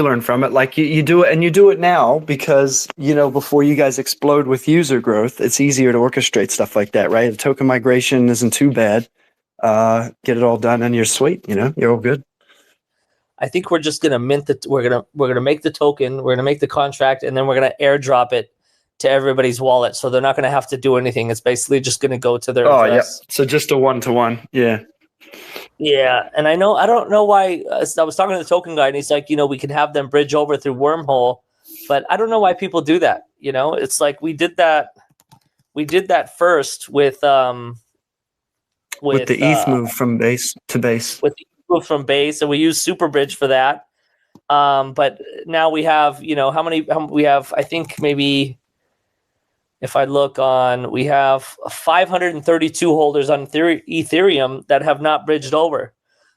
learn from it. Like you do it, and you do it now because, before you guys explode with user growth, it's easier to orchestrate stuff like that, right? The token migration isn't too bad. Get it all done and you're sweet, you're all good. I think we're just gonna mint it. We're gonna make the token. We're gonna make the contract, and then we're gonna airdrop it to everybody's wallet. So they're not gonna have to do anything. It's basically just gonna go to their address. Yeah. So just a 1-to-1. Yeah. Yeah, and I don't know why. I was talking to the token guy, and he's like, we can have them bridge over through Wormhole, but I don't know why people do that. It's like we did that first with the ETH move from base to base. With the move from base, and we use Super Bridge for that. But now we have, how many we have? I think maybe if I look on, we have 532 holders on Ethereum that have not bridged over.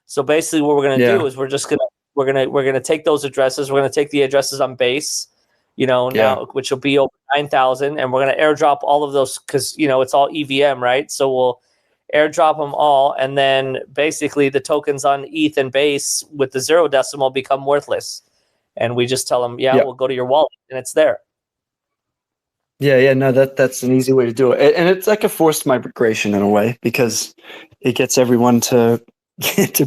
So basically, what we're going to do is we're gonna take those addresses. We're going to take the addresses on base, now, which will be over 9,000, and we're going to airdrop all of those because it's all EVM, right? So we'll airdrop them all, and then basically the tokens on ETH and base with the 0 decimal become worthless, and we just tell them, we'll go to your wallet, and it's there. Yeah, no, that's an easy way to do it, and it's like a forced migration in a way because it gets everyone to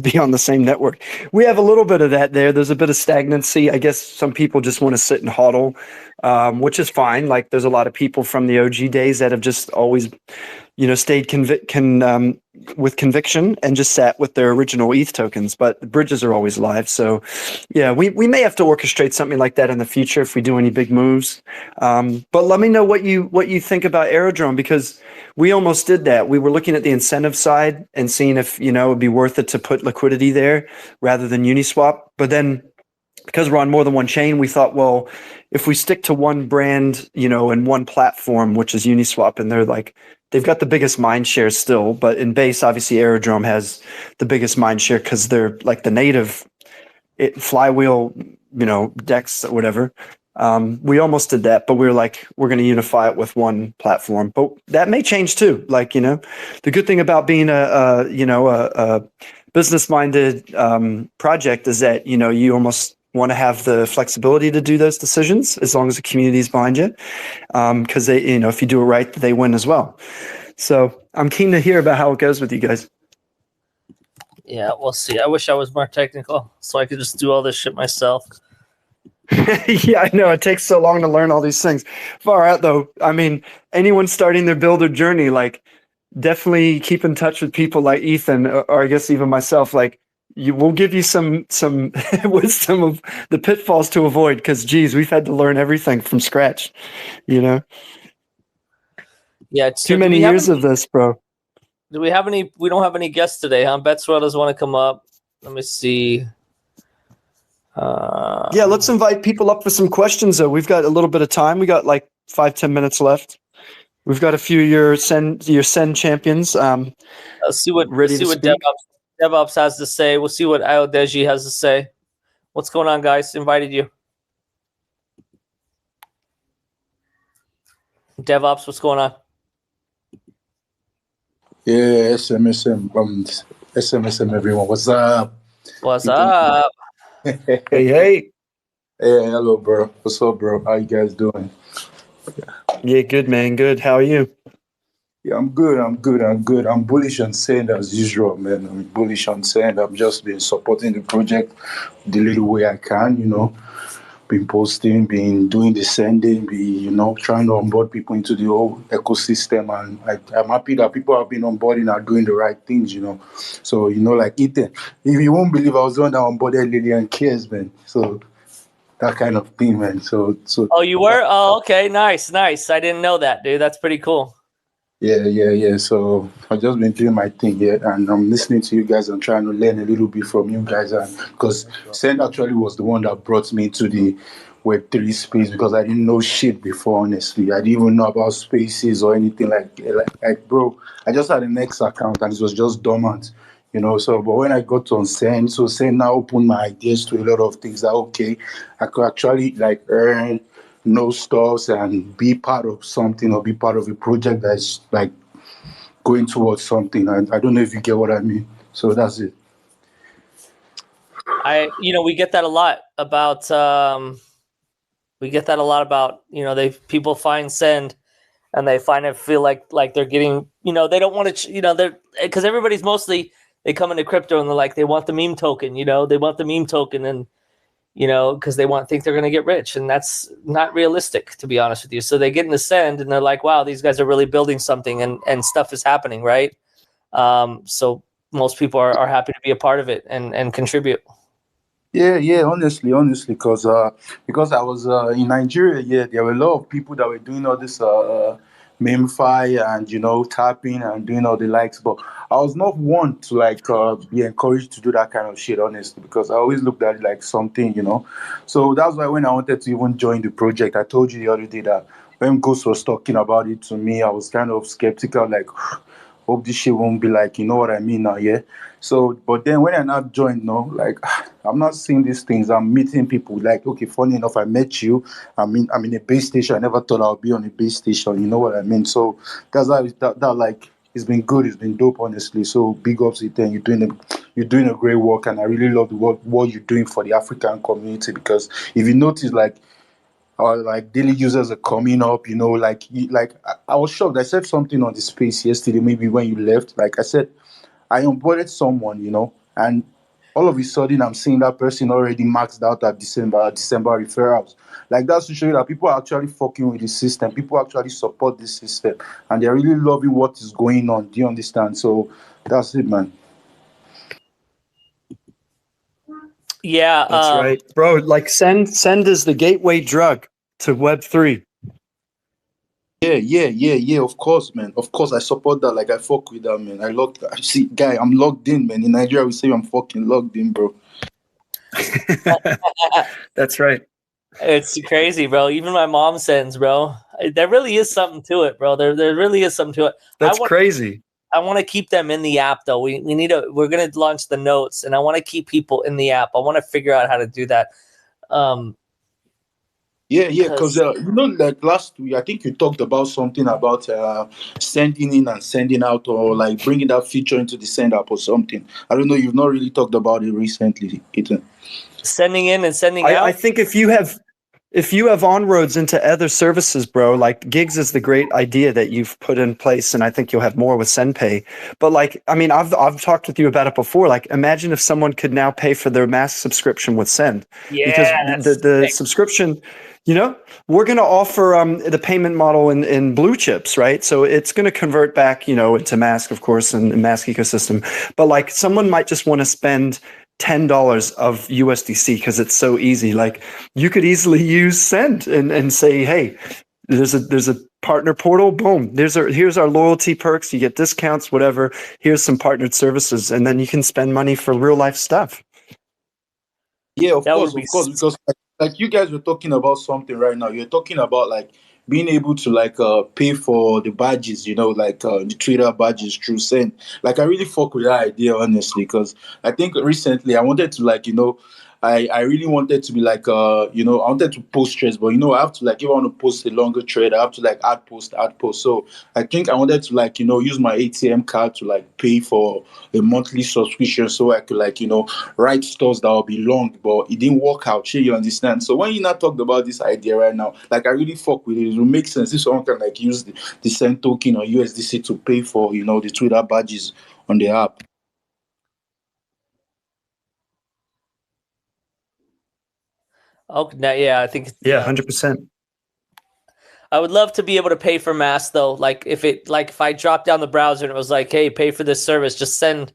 be on the same network. We have a little bit of that there. There's a bit of stagnancy. I guess some people just want to sit and hodl, which is fine. Like there's a lot of people from the OG days that have just always, stayed with conviction and just sat with their original ETH tokens, but the bridges are always live. So yeah, we may have to orchestrate something like that in the future if we do any big moves. But let me know what you think about Aerodrome, because we almost did that. We were looking at the incentive side and seeing if, it would be worth it to put liquidity there rather than Uniswap. But then because we're on more than one chain, we thought, well, if we stick to one brand, and one platform, which is Uniswap, and they've got the biggest mind share still, but in base, obviously Aerodrome has the biggest mind share because they're like the native, flywheel, decks or whatever. We almost did that, but we were like, we're going to unify it with one platform. But that may change too. Like, the good thing about being a business-minded project is that, you almost want to have the flexibility to do those decisions as long as the community is behind you. Because they, if you do it right, they win as well. So I'm keen to hear about how it goes with you guys. Yeah, we'll see. I wish I was more technical so I could just do all this shit myself. Yeah, I know. It takes so long to learn all these things. Far out, though. I mean, anyone starting their builder journey, like, definitely keep in touch with people like Ethan, or I guess even myself. Like, we'll give you some wisdom of the pitfalls to avoid. Because, geez, we've had to learn everything from scratch. Yeah, Too many years of this, bro. Do we have any? We don't have any guests today, huh? Betswell doesn't want to come up. Let me see. Yeah, let's invite people up for some questions, though. We've got a little bit of time. We got like 5-10 minutes left. We've got a few of your send champions. Let's see what DevOps has to say. We'll see what Ayodeji has to say. What's going on, guys? Invited you. DevOps, what's going on? Yeah, SMSM, everyone. What's up? What's up? Hey. Hey, hello, bro. What's up, bro? How you guys doing? Yeah, good, man. Good. How are you? Yeah, I'm good. I'm bullish on Send as usual, man. I'm bullish on Send. I've just been supporting the project the little way I can, been posting, been doing the sending, trying to onboard people into the whole ecosystem. And I'm happy that people have been onboarding are doing the right things, So, like Ethan, if you won't believe I was the one that onboarded Lillian Cares, man. So that kind of thing, man. So. Oh, you were? Oh, okay. Nice. I didn't know that, dude. That's pretty cool. Yeah. So I've just been doing my thing here, and I'm listening to you guys and trying to learn a little bit from you guys. And because Send actually was the one that brought me to the Web3 space, because I didn't know shit before, honestly. I didn't even know about spaces or anything like bro, I just had an X account and it was just dormant, So, but when I got on Send, so Send now opened my ideas to a lot of things that, okay, I could actually like earn, know stuff and be part of something or be part of a project that's like going towards something. I don't know if you get what I mean. So that's it. We get that a lot about people find Send and they feel like they're getting, they don't want to, they're, because everybody's mostly, they come into crypto and they're like, they want the meme token, they want the meme token, and because they think they're going to get rich, and that's not realistic, to be honest with you. So they get in the Send and they're like, wow, these guys are really building something, and stuff is happening, right? So most people are happy to be a part of it and contribute. Yeah, honestly, because I was in Nigeria, there were a lot of people that were doing all this memefi and tapping and doing all the likes, but I was not one to be encouraged to do that kind of shit, honestly, because I always looked at it like something, So that's why when I wanted to even join the project, I told you the other day that when Ghost was talking about it to me, I was kind of skeptical, like, hope this shit won't be like, you know what I mean now, yeah? So, but then when I now joined, I'm not seeing these things. I'm meeting people. Like, okay, funny enough, I met you. I'm in a base station. I never thought I would be on a base station. You know what I mean? So that's how that like, it's been good. It's been dope, honestly. So big ups, Ethan. You're doing a great work, and I really love the work what you're doing for the African community. Because if you notice, like daily users are coming up, I was shocked. I said something on the space yesterday, maybe when you left. Like I said, I onboarded someone, and all of a sudden I'm seeing that person already maxed out at December referrals. Like that's to show you that people are actually fucking with the system. People actually support this system, and they're really loving what is going on. Do you understand? So that's it, man. Yeah, that's right, bro. Like send is the gateway drug to Web3. Yeah. Of course, man. Of course, I support that. Like I fuck with that, man. I'm logged in, man. In Nigeria, we say I'm fucking logged in, bro. That's right. It's crazy, bro. Even my mom sends, bro. There really is something to it, bro. There really is something to it. That's crazy. I want to keep them in the app though. We're going to launch the notes, and I want to keep people in the app. I want to figure out how to do that. Because like last week, I think you talked about something about sending in and sending out, or like bringing that feature into the send app or something. I don't know. You've not really talked about it recently, Ethan. Sending in and sending out. I think if you have on-roads into other services, bro, like gigs is the great idea that you've put in place, and I think you'll have more with SendPay. But like, I mean, I've talked with you about it before. Like, imagine if someone could now pay for their Mask subscription with Send, because the subscription, we're going to offer the payment model in blue chips, right? So it's going to convert back, into Mask, of course, and Mask ecosystem. But like, someone might just want to spend $10 of USDC because it's so easy. Like, you could easily use Send and say, hey, there's a partner portal. Boom. Here's our loyalty perks. You get discounts, whatever. Here's some partnered services, and then you can spend money for real life stuff. Yeah, of course, because like you guys were talking about something right now. You're talking about like being able to like pay for the badges, like the Twitter badges through Send. Like, I really fuck with that idea, honestly, because I think recently I wanted to like, I really wanted to be like, I wanted to post threads, but I have to like, if I want to post a longer thread, I have to like add post. So I think I wanted to like, use my ATM card to like pay for a monthly subscription so I could like, write stuff that will be long, but it didn't work out. Sure, you understand? So when you not talked about this idea right now, like, I really fuck with it. It will make sense if someone can like use the Send token or USDC to pay for, the Twitter badges on the app. Oh, yeah, I think. Yeah, 100%. I would love to be able to pay for Mask though. Like if I dropped down the browser and it was like, hey, pay for this service, just send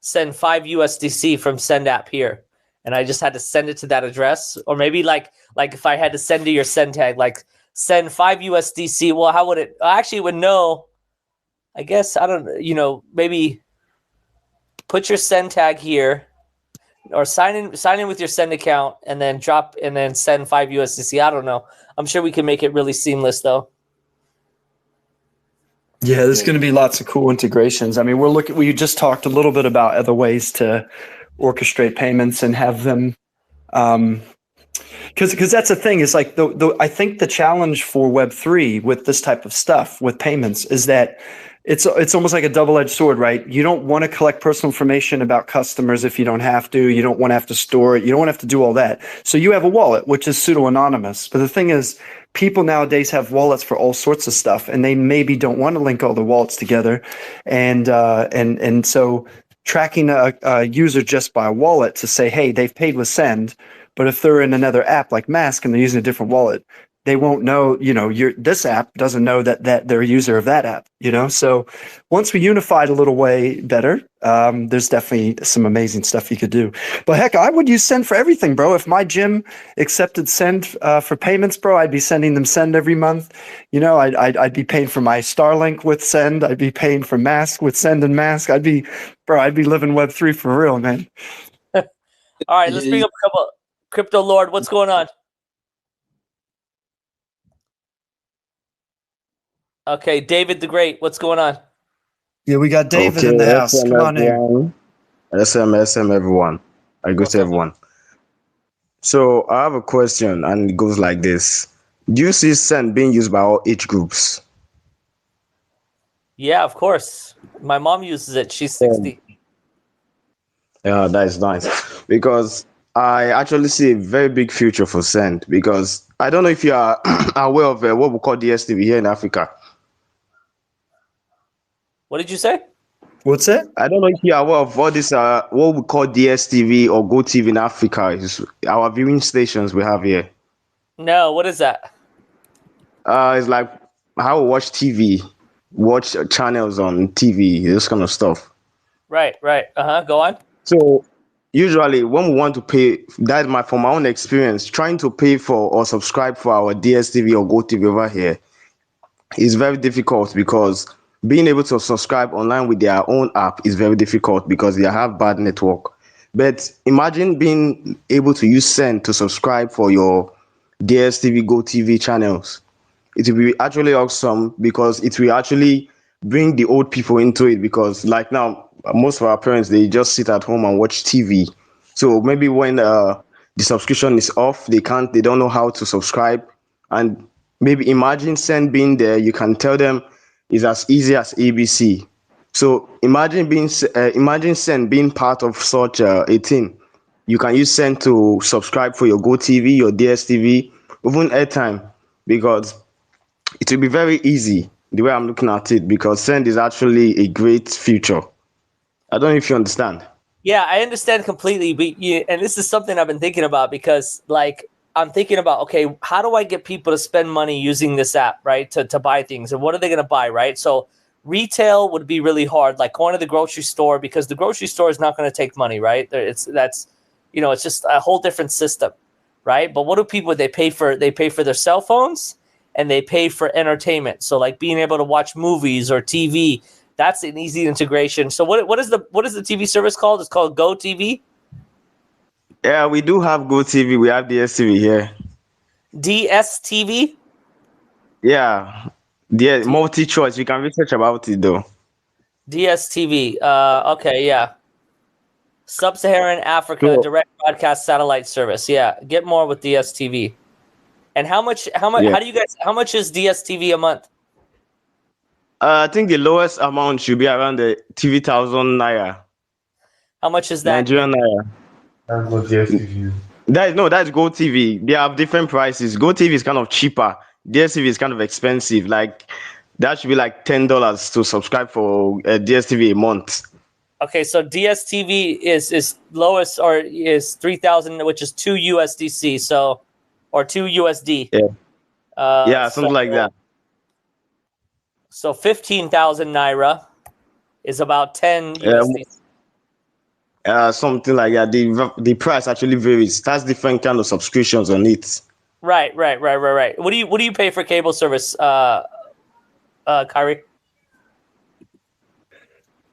5 USDC from Send app here, and I just had to send it to that address. Or maybe like if I had to send to your Send tag, like send 5 USDC. Well, how would it? I actually would know. I guess I don't. Maybe put your Send tag here. Or sign in with your Send account and then send 5 USDC. I don't know. I'm sure we can make it really seamless though. Yeah, there's going to be lots of cool integrations. I mean, we just talked a little bit about other ways to orchestrate payments and have them, because that's the thing, is like I think the challenge for Web3 with this type of stuff with payments is that it's almost like a double-edged sword, right? You don't want to collect personal information about customers if you don't have to. You don't want to have to store it. You don't want to have to do all that. So you have a wallet, which is pseudo-anonymous. But the thing is, people nowadays have wallets for all sorts of stuff, and they maybe don't want to link all the wallets together. And so tracking a user just by a wallet to say, hey, they've paid with Send, but if they're in another app like Mask and they're using a different wallet, they won't know, this app doesn't know that they're a user of that app, So once we unified a little way better, there's definitely some amazing stuff you could do. But heck, I would use Send for everything, bro. If my gym accepted Send for payments, bro, I'd be sending them Send every month. I'd be paying for my Starlink with Send. I'd be paying for Mask with Send and Mask. I'd be living Web3 for real, man. All right, let's bring up a couple. Crypto Lord, what's going on? Okay, David the Great, what's going on? Yeah, we got David in the house. Come on in. SM, everyone. I go to everyone. So I have a question, and it goes like this: do you see Send being used by all age groups? Yeah, of course. My mom uses it. She's 60. Yeah, that is nice, because I actually see a very big future for Send, because I don't know if you are aware of what we call DSTV here in Africa. What did you say? What's that? I don't know if you are aware of what this what we call DSTV or GoTV in Africa. Is our viewing stations we have here. No, what is that? It's like how we watch TV, watch channels on TV, this kind of stuff. Right. Go on. So usually when we want to pay, from my own experience, trying to pay for or subscribe for our DSTV or GoTV over here is very difficult, because being able to subscribe online with their own app is very difficult because they have bad network. But imagine being able to use Send to subscribe for your DSTV, GoTV channels. It will be actually awesome, because it will actually bring the old people into it, because like now most of our parents, they just sit at home and watch TV. So maybe when the subscription is off, they don't know how to subscribe. And maybe imagine Send being there, you can tell them it's as easy as ABC. So imagine Send being part of such a thing. You can use Send to subscribe for your GoTV, your DSTV, even airtime, because it will be very easy the way I'm looking at it, because Send is actually a great future. I don't know if you understand. Yeah, I understand completely. And this is something I've been thinking about, because like I'm thinking about, okay, how do I get people to spend money using this app, right? To buy things, and what are they going to buy, right? So retail would be really hard, like going to the grocery store, because the grocery store is not going to take money, right? It's just a whole different system, right? But what do people, they pay for their cell phones, and they pay for entertainment. So like being able to watch movies or TV, that's an easy integration. So what is the TV service called? It's called Go TV. Yeah, we do have GoTV. We have DSTV here. DSTV. Yeah, the multi-choice. You can research about it though. DSTV. Okay, yeah. Sub-Saharan Africa So direct broadcast satellite service. Yeah, get more with DSTV. And how much? yeah, How much is DSTV a month? I think the lowest amount should be around the 3,000 naira, How much is that? Nigerian naira. That's not DSTV. That's GoTV. They have different prices. GoTV is kind of cheaper. DSTV is kind of expensive. Like that should be like $10 to subscribe for DSTV a month. Okay, so DSTV is lowest, or is 3,000, which is 2 USDC. So, or 2 USD. Yeah, yeah, So something like that. 15,000 naira is about 10 Yeah, USD. something like that. The price actually varies. That's different kind of subscriptions on it. Right. What do you pay for cable service, Kyrie?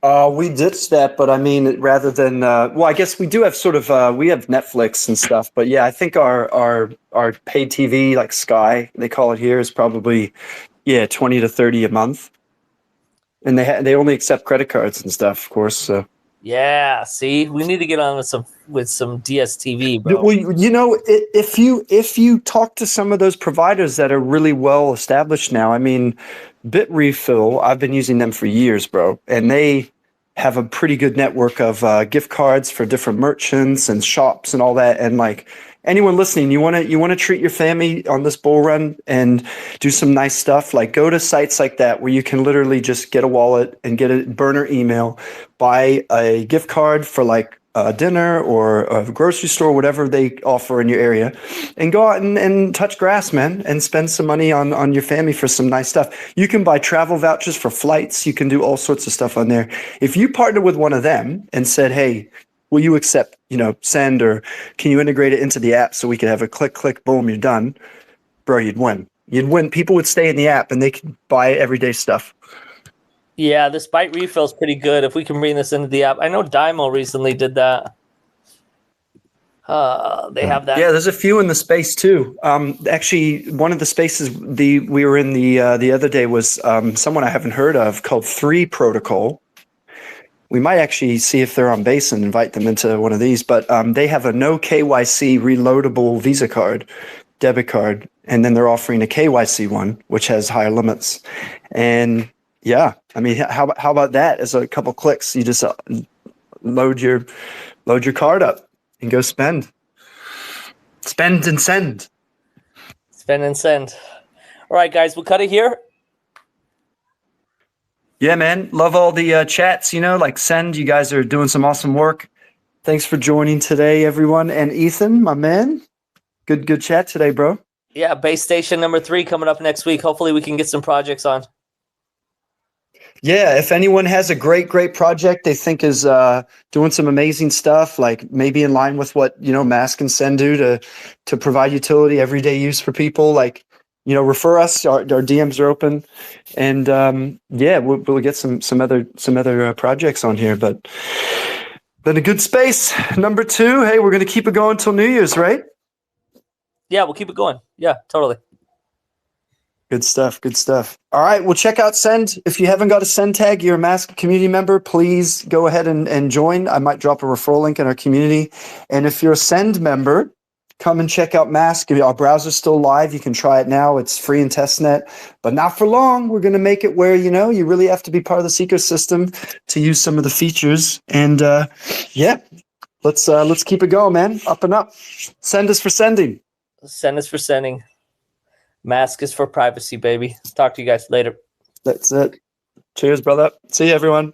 We ditched that, but I mean, rather than well, I guess we do have sort of we have Netflix and stuff, but yeah, I think our paid TV, like Sky, they call it here, is probably 20 to 30 a month, and they only accept credit cards and stuff, of course. So Yeah, see, we need to get on with some DSTV, bro. well, if you talk to some of those providers that are really well established now, I mean, BitRefill, I've been using them for years, bro, and they have a pretty good network of gift cards for different merchants and shops and all that. And like anyone listening, you want to treat your family on this bull run and do some nice stuff, like go to sites like that where you can literally just get a wallet and get a burner email, buy a gift card for like a dinner or a grocery store, whatever they offer in your area, and go out and touch grass, man, and spend some money on your family for some nice stuff. You can buy travel vouchers for flights. You can do all sorts of stuff on there. If you partner with one of them and said, hey, will you accept, Send, or can you integrate it into the app so we could have a click, boom, you're done, bro, you'd win. You'd win. People would stay in the app and they could buy everyday stuff. Yeah, this Byte Refill is pretty good. If we can bring this into the app, I know Dymo recently did that. They have that. Yeah, there's a few in the space too. Actually, one of the spaces we were in the other day was someone I haven't heard of called 3 Protocol. We might actually see if they're on base and invite them into one of these. But they have a no KYC reloadable Visa card, debit card, and then they're offering a KYC one, which has higher limits. And yeah, I mean, how about that? As a couple clicks, you just load your card up and go spend and send. Spend and send. All right, guys, we'll cut it here. Yeah, man, love all the chats. Like Send. You guys are doing some awesome work. Thanks for joining today, everyone. And Ethan, my man, good chat today, bro. Yeah, base station number 3 coming up next week. Hopefully, we can get some projects on. Yeah, if anyone has a great project they think is doing some amazing stuff, like maybe in line with what Mask and Send do to provide utility, everyday use for people, like refer us. Our DMs are open, and we'll get some other projects on here. But been a good space. Number 2. Hey, we're gonna keep it going till New Year's, right? Yeah, we'll keep it going. Yeah, totally. Good stuff. Good stuff. All right. Well, check out Send. If you haven't got a Send tag, you're a Mask community member, please go ahead and join. I might drop a referral link in our community. And if you're a Send member, come and check out Mask. Our browser's still live. You can try it now. It's free in testnet, but not for long. We're going to make it where, you really have to be part of this ecosystem to use some of the features. And yeah, let's keep it going, man. Up and up. Send us for sending. Send us for sending. Mask is for privacy, baby. Talk to you guys later. That's it. Cheers, brother. See you, everyone.